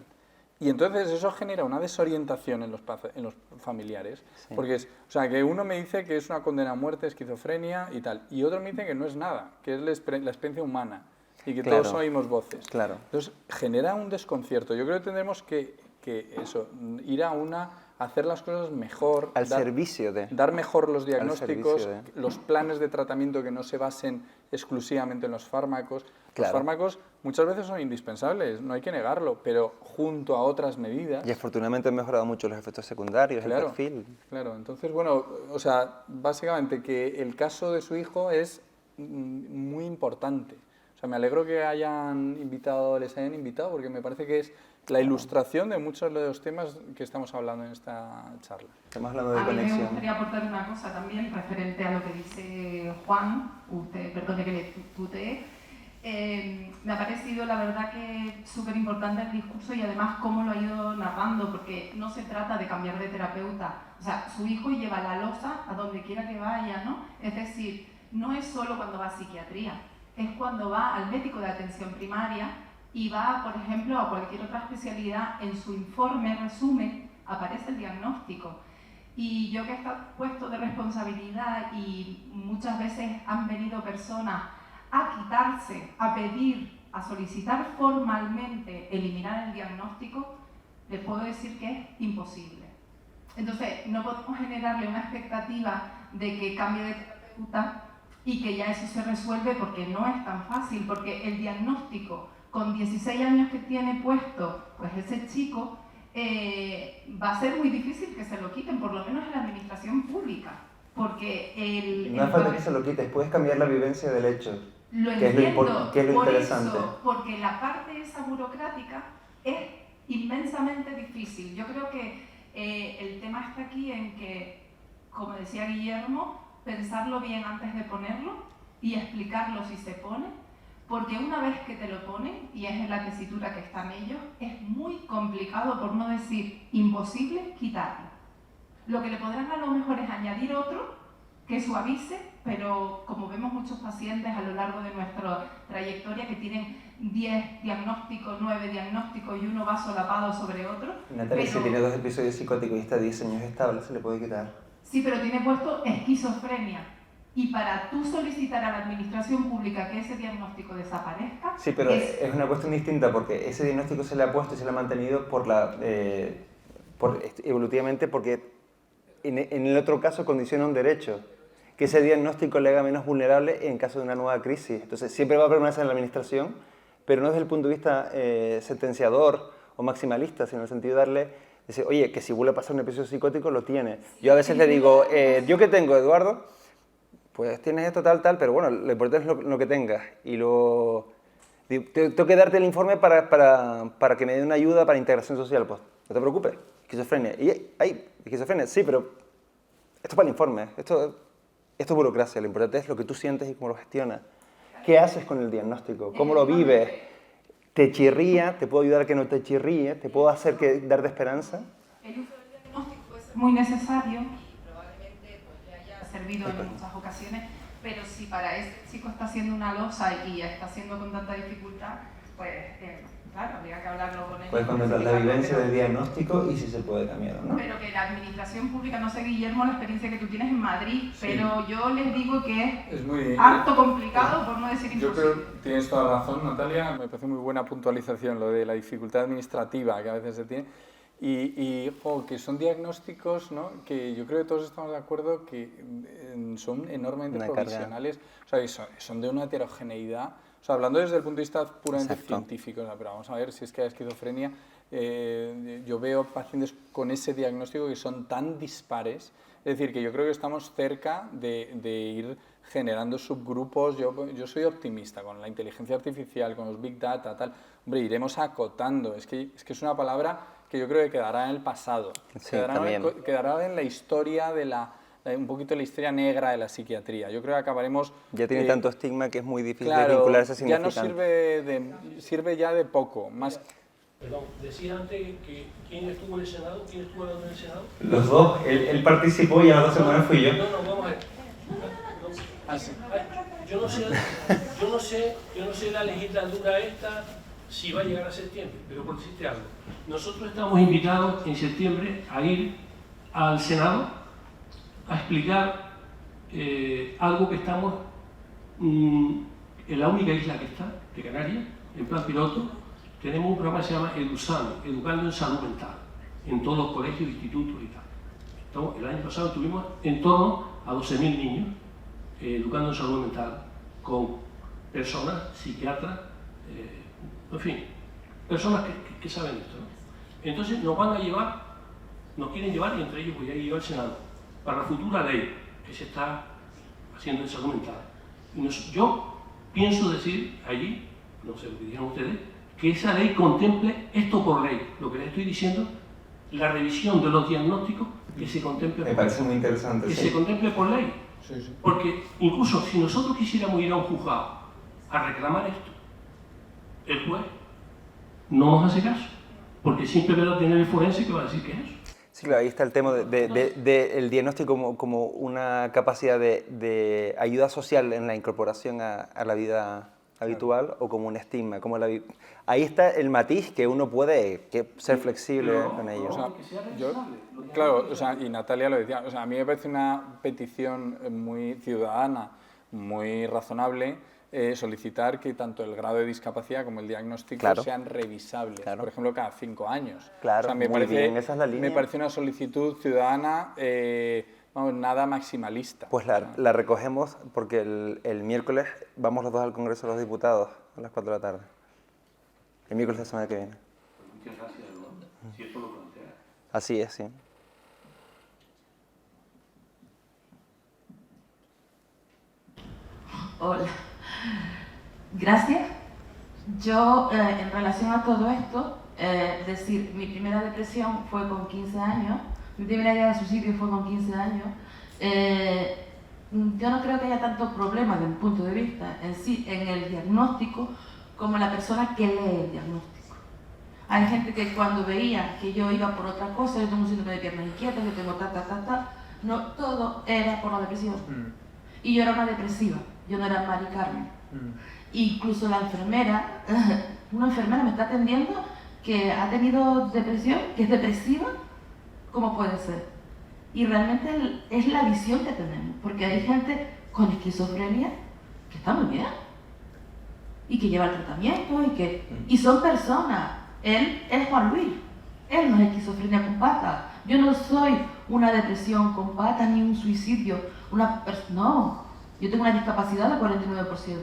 Y entonces eso genera una desorientación en los familiares, porque es, o sea, que uno me dice que es una condena a muerte, esquizofrenia y tal, y otro me dice que no es nada, que es la experiencia humana y que todos oímos voces. Entonces genera un desconcierto. Yo creo que tendremos que eso, ir a hacer las cosas mejor, dar mejor los diagnósticos, los planes de tratamiento que no se basen exclusivamente en los fármacos. Los fármacos muchas veces son indispensables, no hay que negarlo, pero junto a otras medidas... Y afortunadamente han mejorado mucho los efectos secundarios, el perfil. Claro, entonces, bueno, o sea, básicamente que el caso de su hijo es muy importante. O sea, me alegro que les hayan invitado, porque me parece que es la ilustración de muchos de los temas que estamos hablando en esta charla. Estamos hablando de conexión. A mí me gustaría aportar una cosa también referente a lo que dice Juan, perdone que le tutee. Me ha parecido, la verdad, que súper importante el discurso y además cómo lo ha ido narrando, porque no se trata de cambiar de terapeuta. O sea, su hijo lleva la losa a donde quiera que vaya, ¿no? Es decir, no es solo cuando va a psiquiatría, es cuando va al médico de atención primaria y va, por ejemplo, a cualquier otra especialidad. En su informe, resumen, aparece el diagnóstico. Y yo que he estado puesto de responsabilidad y muchas veces han venido personas a quitarse, a pedir, a solicitar formalmente eliminar el diagnóstico, les puedo decir que es imposible. Entonces, no podemos generarle una expectativa de que cambie de terapeuta y que ya eso se resuelve, porque no es tan fácil, porque el diagnóstico con 16 años que tiene puesto pues ese chico, va a ser muy difícil que se lo quiten, por lo menos en la administración pública, porque no hace falta que se lo quites, puedes cambiar la vivencia del hecho. Lo entiendo, que es lo interesante. Eso, porque la parte esa burocrática es inmensamente difícil. Yo creo que el tema está aquí en que, como decía Guillermo, pensarlo bien antes de ponerlo y explicarlo si se pone, porque una vez que te lo ponen, y es en la tesitura que están ellos, es muy complicado, por no decir imposible, quitarlo. Lo que le podrán a lo mejor es añadir otro que suavice, pero como vemos muchos pacientes a lo largo de nuestra trayectoria que tienen 10 diagnósticos, 9 diagnósticos y uno va solapado sobre otro. Natalia, si tiene 2 episodios psicóticos y está 10 años estable, se le puede quitar. Sí, pero tiene puesto esquizofrenia. Y para tú solicitar a la administración pública que ese diagnóstico desaparezca... Sí, pero es una cuestión distinta, porque ese diagnóstico se le ha puesto y se le ha mantenido evolutivamente, porque en el otro caso condiciona un derecho, que ese diagnóstico le haga menos vulnerable en caso de una nueva crisis. Entonces siempre va a permanecer en la administración, pero no desde el punto de vista sentenciador o maximalista, sino en el sentido de decir, oye, que si vuelve a pasar un episodio psicótico, lo tiene. Yo a veces le digo, ¿yo qué tengo, Eduardo? Pues tienes esto, tal, pero bueno, lo importante es lo que tengas. Y tengo que darte el informe para que me dé una ayuda para integración social. Pues no te preocupes, esquizofrenia. Y hay esquizofrenia, sí, pero esto es para el informe. Esto es burocracia, lo importante es lo que tú sientes y cómo lo gestionas. ¿Qué haces con el diagnóstico? ¿Cómo lo vives? ¿Te chirría? ¿Te puedo ayudar a que no te chirríe? ¿Te puedo hacer darte esperanza? El uso del diagnóstico es muy necesario y probablemente pues, le haya servido en muchas ocasiones, pero si para ese chico está haciendo una losa y está haciendo con tanta dificultad, pues claro, habría que hablarlo con él. Puedes comentar la vivencia del diagnóstico y si se puede cambiar o no. Pero que la administración pública, no sé, Guillermo, la experiencia que tú tienes en Madrid, sí. Pero yo les digo que es muy harto complicado, por no decir imposible. Yo creo que tienes toda la razón, Natalia, me parece muy buena puntualización lo de la dificultad administrativa que a veces se tiene. Que son diagnósticos, ¿no? Que yo creo que todos estamos de acuerdo que son enormemente provisionales, o sea, que son de una heterogeneidad. O sea, hablando desde el punto de vista puramente científico, pero vamos a ver si es que hay esquizofrenia, yo veo pacientes con ese diagnóstico que son tan dispares, es decir, que yo creo que estamos cerca de ir generando subgrupos. Yo soy optimista con la inteligencia artificial, con los big data, tal. Hombre, iremos acotando, es que es una palabra que yo creo que quedará en el pasado, sí, quedará en la historia un poquito la historia negra de la psiquiatría. Yo creo que acabaremos... Ya tiene tanto estigma que es muy difícil de vincular ese significante. Ya no sirve ya de poco. Más... Perdón, decía antes que ¿quién estuvo en el Senado? ¿Quién estuvo en el Senado? Los dos. Él participó y a las 2 semanas fui yo. No, vamos a ver. yo no sé la legislatura esta si va a llegar a septiembre, pero por decirte algo, nosotros estamos invitados en septiembre a ir al Senado a explicar algo que estamos en la única isla que está, de Canarias, en plan piloto. Tenemos un programa que se llama EduSAME, Educando en Salud Mental, en todos los colegios, institutos y tal. Entonces, el año pasado tuvimos en torno a 12.000 niños educando en salud mental, con personas, psiquiatras, en fin, personas que saben esto, ¿no? Entonces nos van a llevar, nos quieren llevar, y entre ellos voy a ir al Senado, para la futura ley que se está haciendo en salud mental. Y yo pienso decir allí, no sé lo que digan ustedes, que esa ley contemple esto por ley, lo que les estoy diciendo, la revisión de los diagnósticos que se contemple por ley. Me parece muy interesante. Que sí. se contemple por ley. Sí, sí. Porque incluso si nosotros quisiéramos ir a un juzgado a reclamar esto, el juez no nos hace caso, porque siempre va a tener el forense que va a decir que es eso. Sí, claro, ahí está el tema del diagnóstico como una capacidad de ayuda social en la incorporación a la vida habitual, o como un estigma. Ahí está el matiz que uno puede ser flexible con ello. O sea, claro, o sea, y Natalia lo decía, o sea, a mí me parece una petición muy ciudadana, muy razonable, solicitar que tanto el grado de discapacidad como el diagnóstico sean revisables, por ejemplo, cada 5 años. Claro, o sea, me muy parece, bien, esa es la línea. Me parece una solicitud ciudadana, vamos, nada maximalista. Pues la recogemos porque el miércoles vamos los dos al Congreso de los Diputados a las 4 de la tarde. El miércoles de la semana que viene. Muchas gracias, ¿no? Si esto lo plantea. Así es, sí. Hola. Gracias. Yo, en relación a todo esto, decir, mi primera depresión fue con 15 años, mi primera idea de suicidio fue con 15 años. Yo no creo que haya tanto problema desde mi punto de vista en sí, en el diagnóstico, como la persona que lee el diagnóstico. Hay gente que cuando veía que yo iba por otra cosa, yo tengo un síndrome de piernas inquietas, yo tengo no, todo era por la depresión. Y yo era una depresiva, yo no era Mari Carmen. Incluso la enfermera, una enfermera me está atendiendo que ha tenido depresión, que es depresiva, ¿cómo puede ser? Y realmente es la visión que tenemos, porque hay gente con esquizofrenia que está muy bien y que lleva el tratamiento y son personas. Él es Juan Luis, él no es esquizofrenia con patas. Yo no soy una depresión con patas ni un suicidio, no, yo tengo una discapacidad del 49%.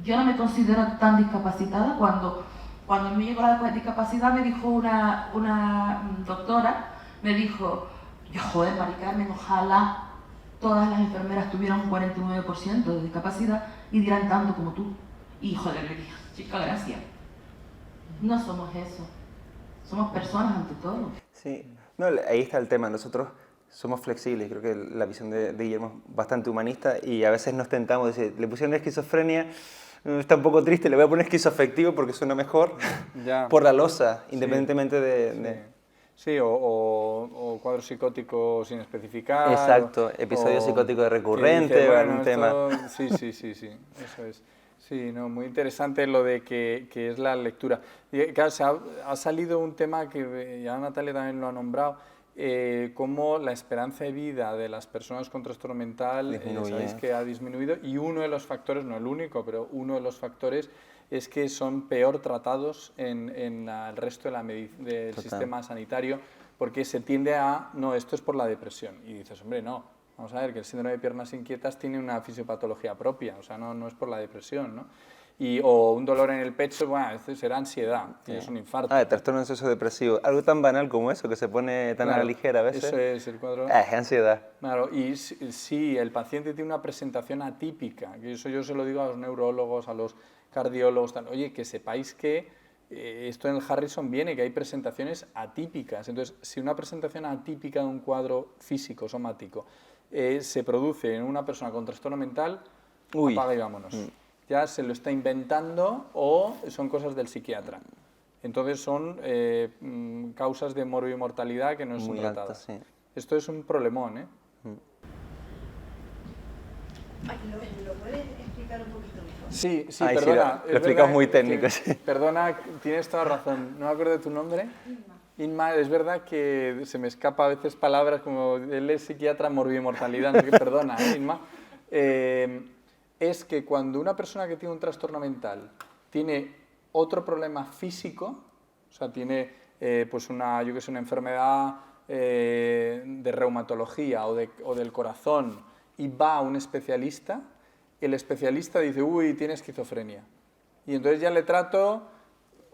Yo no me considero tan discapacitada. Cuando me llegó la discapacidad me dijo una doctora, me dijo, joder, Mari Carmen, ojalá todas las enfermeras tuvieran un 49% de discapacidad y dieran tanto como tú. Y joder, le dije, chica, gracias. No somos eso, somos personas ante todo. Sí, no, ahí está el tema. Nosotros somos flexibles. Creo que la visión de Guillermo es bastante humanista y a veces nos tentamos de decir, le pusieron esquizofrenia, está un poco triste, le voy a poner esquizoafectivo porque suena mejor por la losa, independientemente de... Sí, o cuadro psicótico sin especificar. Exacto, episodio psicótico de recurrente, bueno, un tema. Sí, eso es. Sí, no, muy interesante lo de que es la lectura. Y, claro, ha salido un tema que ya Natalia también lo ha nombrado, cómo la esperanza de vida de las personas con trastorno mental, sabéis que ha disminuido, y uno de los factores, no el único, pero uno de los factores es que son peor tratados en el resto del sistema sanitario, porque se tiende a, no, esto es por la depresión, y dices, hombre, no, vamos a ver, que el síndrome de piernas inquietas tiene una fisiopatología propia, o sea, no es por la depresión, ¿no? O un dolor en el pecho, bueno, este será ansiedad, es un infarto. Trastorno ansioso depresivo, algo tan banal como eso, que se pone tan a la ligera a veces. Eso es el cuadro. Es ansiedad. Claro, y si el paciente tiene una presentación atípica, que eso yo se lo digo a los neurólogos, a los cardiólogos, oye, que sepáis que esto en el Harrison viene, que hay presentaciones atípicas. Entonces, si una presentación atípica de un cuadro físico, somático, se produce en una persona con trastorno mental, apaga y vámonos. Ya se lo está inventando o son cosas del psiquiatra. Entonces son causas de morbimortalidad que no son tratadas. Sí. Esto es un problemón, ¿eh? ¿Lo puedes explicar explicar un poquito mejor. Sí, Ay, perdona. sí, lo explicas muy técnico, que, sí. Perdona, tienes toda razón. No me acuerdo de tu nombre. Inma, es verdad que se me escapa a veces palabras como él es psiquiatra, morbimortalidad, no sé qué, perdona, Inma. Es que cuando una persona que tiene un trastorno mental tiene otro problema físico, o sea, tiene pues una enfermedad de reumatología o del corazón y va a un especialista, el especialista dice, uy, tiene esquizofrenia. Y entonces ya le trato,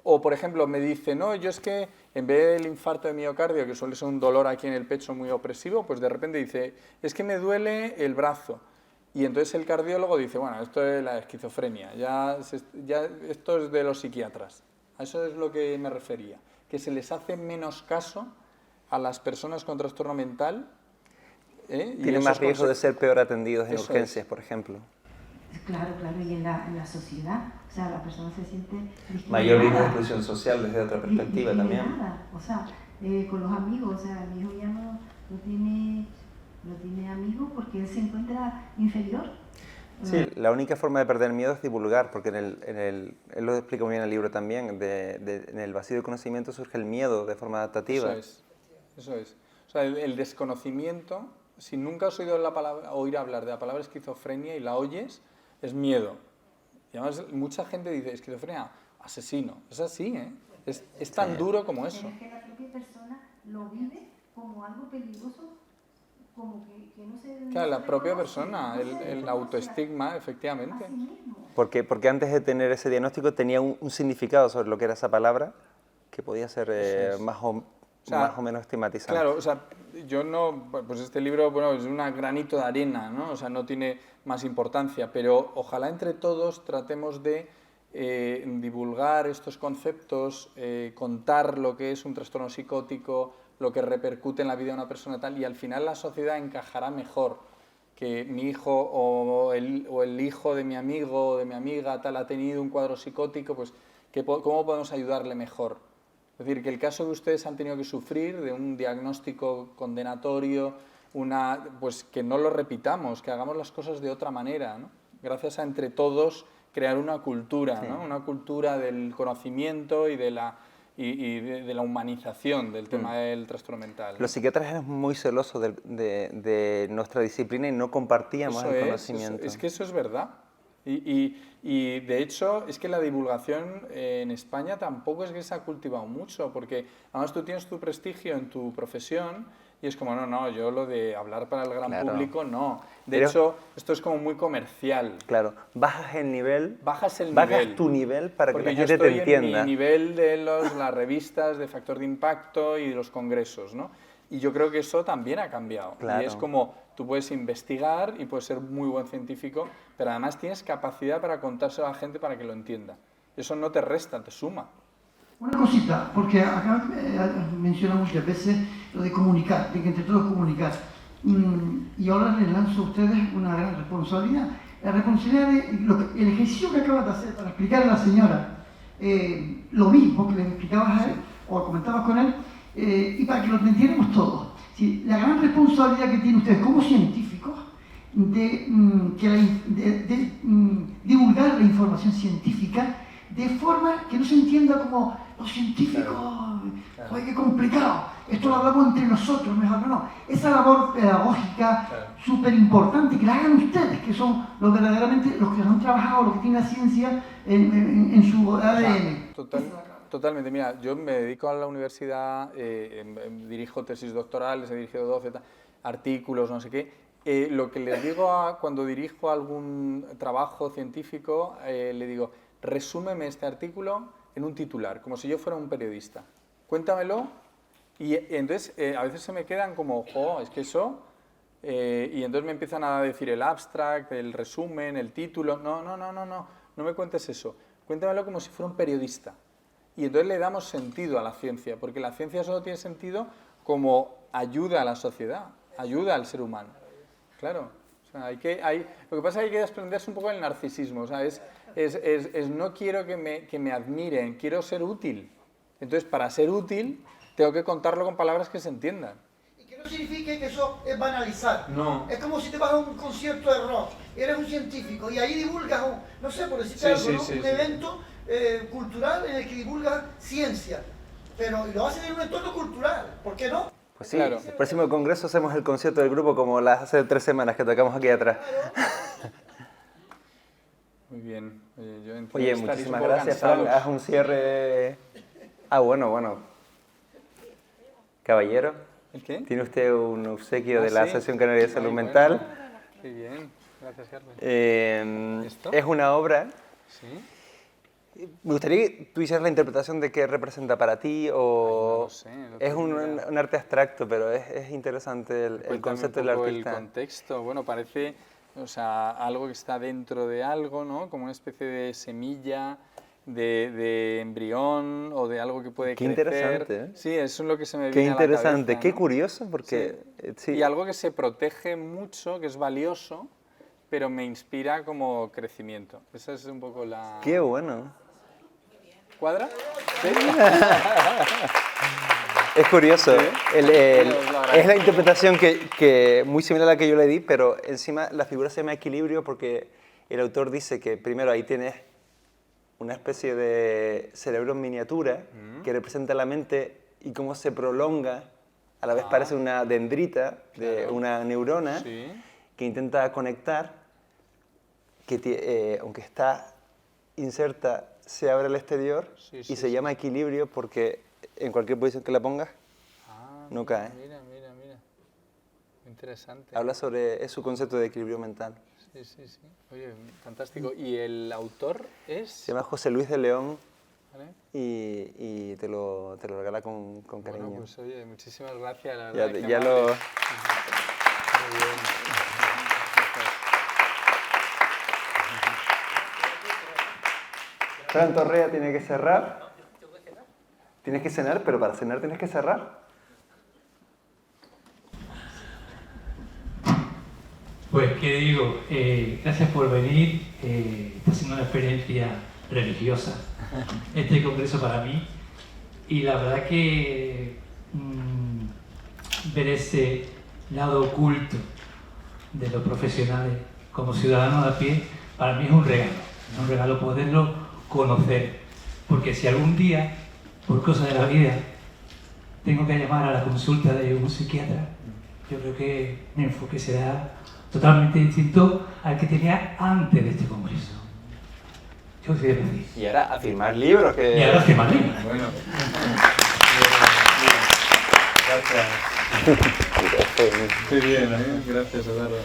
o por ejemplo me dice, no, yo es que en vez del infarto de miocardio, que suele ser un dolor aquí en el pecho muy opresivo, pues de repente dice, es que me duele el brazo. Y entonces el cardiólogo dice, bueno, esto es la esquizofrenia, esto es de los psiquiatras. A eso es lo que me refería, que se les hace menos caso a las personas con trastorno mental. Tienen más riesgo de ser peor atendidos en urgencias, por ejemplo. Claro, y en la sociedad, o sea, la persona se siente discriminada. Mayor riesgo de exclusión social desde otra perspectiva también. O sea, con los amigos, o sea, mi hijo ya no tiene amigos porque él se encuentra inferior. Sí, la única forma de perder miedo es divulgar, porque él lo explica muy bien en el libro también, en el vacío de conocimiento surge el miedo de forma adaptativa. Eso es. O sea, el desconocimiento, si nunca has oído oír hablar de la palabra esquizofrenia y la oyes, es miedo. Y además mucha gente dice, esquizofrenia, asesino. Es así, ¿eh? Es tan duro como eso. Pero es que la propia persona lo vive como algo peligroso, como que no se... Claro, la propia persona, el autoestigma, efectivamente. Porque antes de tener ese diagnóstico tenía un significado sobre lo que era esa palabra, que podía ser más o menos estigmatizante. Claro, o sea, yo no, pues este libro, bueno, es un granito de arena, ¿no? O sea, no tiene más importancia, pero ojalá entre todos tratemos de divulgar estos conceptos, contar lo que es un trastorno psicótico, lo que repercute en la vida de una persona tal, y al final la sociedad encajará mejor que mi hijo o el hijo de mi amigo o de mi amiga tal ha tenido un cuadro psicótico, pues ¿cómo podemos ayudarle mejor? Es decir, que el caso que ustedes han tenido que sufrir de un diagnóstico condenatorio, pues que no lo repitamos, que hagamos las cosas de otra manera, ¿no? Gracias a entre todos crear una cultura, ¿no? Una cultura del conocimiento y de la humanización del tema del trastorno mental, ¿no? Los psiquiatras eran muy celosos de nuestra disciplina y no compartíamos el conocimiento. Es que eso es verdad. Y de hecho es que la divulgación en España tampoco es que se ha cultivado mucho, porque además tú tienes tu prestigio en tu profesión y es como, no, yo lo de hablar para el gran público, no. De hecho, esto es como muy comercial. Claro, bajas el nivel, bajas tu nivel para que la gente te entienda. Porque yo estoy en mi nivel de las revistas de Factor de Impacto y de los congresos, ¿no? Y yo creo que eso también ha cambiado. Claro. Y es como, tú puedes investigar y puedes ser muy buen científico, pero además tienes capacidad para contárselo a la gente para que lo entienda. Eso no te resta, te suma. Una cosita, porque acá menciona muchas veces lo de comunicar, de que entre todos comunicar. Y ahora les lanzo a ustedes una gran responsabilidad. La responsabilidad de el ejercicio que acabas de hacer para explicar a la señora, lo mismo que le explicabas a él, o comentabas con él, y para que lo entendiéramos todos. Sí, la gran responsabilidad que tienen ustedes como científicos de divulgar la información científica de forma que no se entienda como los científicos, ¡ay, qué complicado! Esto lo hablamos entre nosotros, mejor no. Esa labor pedagógica súper importante, que la hagan ustedes, que son los verdaderamente los que han trabajado, los que tienen la ciencia en su ADN. Totalmente. Mira, yo me dedico a la universidad, dirijo tesis doctorales, he dirigido 12 artículos, no sé qué. Lo que les digo cuando dirijo algún trabajo científico, le digo, resúmeme este artículo en un titular, como si yo fuera un periodista. Cuéntamelo. Y entonces a veces se me quedan como, es que eso... y entonces me empiezan a decir el abstract, el resumen, el título. No me cuentes eso. Cuéntamelo como si fuera un periodista. Y entonces le damos sentido a la ciencia, porque la ciencia solo tiene sentido como ayuda a la sociedad, ayuda al ser humano. Claro, o sea, lo que pasa es que hay que desprenderse un poco del narcisismo, o sea, no quiero que me admiren, quiero ser útil. Entonces, para ser útil, tengo que contarlo con palabras que se entiendan. Y que no significa que eso es banalizar. No. Es como si te vas a un concierto de rock, eres un científico y ahí divulgas, no sé, por decirte algo, ¿no? Un evento cultural en el que divulgas ciencia. Pero y lo haces en un entorno cultural, ¿por qué no? Pues sí, Claro. el próximo congreso hacemos el concierto del grupo como las hace 3 semanas que tocamos aquí atrás. Muy bien. Oye, yo entiendo Oye, que estaréis muchísimas un poco gracias, Fran. cansados. Haz un cierre... Ah, bueno. Caballero, ¿El qué? tiene usted un obsequio Ah, de la sí. Asociación Canaria de Salud Ay, Mental. bueno. Qué bien. Gracias, Carlos. ¿Esto? Es una obra. ¿Sí? Me gustaría que tú hicieras la interpretación de qué representa para ti o... no lo sé, no es tengo ni idea. un arte abstracto, pero es interesante el Cuéntame concepto un del poco artista. el contexto. Bueno, parece, o sea, algo que está dentro de algo, ¿no? Como una especie de semilla, de embrión o de algo que puede Qué crecer. interesante, ¿eh? Sí, eso es lo que se me Qué viene a la interesante, cabeza, qué ¿no? curioso, porque... sí. Y algo que se protege mucho, que es valioso, pero me inspira como crecimiento. Esa es un poco la... Qué bueno. ¿Cuadra? ¿Sí? Es curioso. Sí. Es la interpretación que muy similar a la que yo le di, pero encima la figura se llama equilibrio porque el autor dice que primero ahí tienes una especie de cerebro en miniatura que representa la mente y cómo se prolonga, a la vez parece una dendrita de una neurona Sí. que intenta conectar, que aunque está inserta, se abre al exterior Sí, y sí, se llama equilibrio porque en cualquier posición que la pongas, no cae. Mira. Interesante. Habla sobre su concepto de equilibrio mental. Sí. Oye, fantástico. ¿Y el autor es? Se llama José Luis de León ¿Vale? y te lo regala con cariño. Bueno, pues oye, muchísimas gracias, la verdad. qué ya amable. lo... Muy bien. Fran Torrea tiene que cerrar. Tienes que cenar, pero para cenar tienes que cerrar. Pues, ¿qué digo? Gracias por venir. Está siendo una experiencia religiosa este congreso para mí. Y la verdad que ver ese lado oculto de los profesionales como ciudadanos de a pie, para mí es un regalo poderlo conocer. Porque si algún día, por cosas de la vida, tengo que llamar a la consulta de un psiquiatra, yo creo que mi enfoque será totalmente distinto al que tenía antes de este congreso. Yo soy feliz. Y ahora a firmar libros. Y ahora firmar libros. Bueno. Gracias. Muy bien, gracias, Eduardo.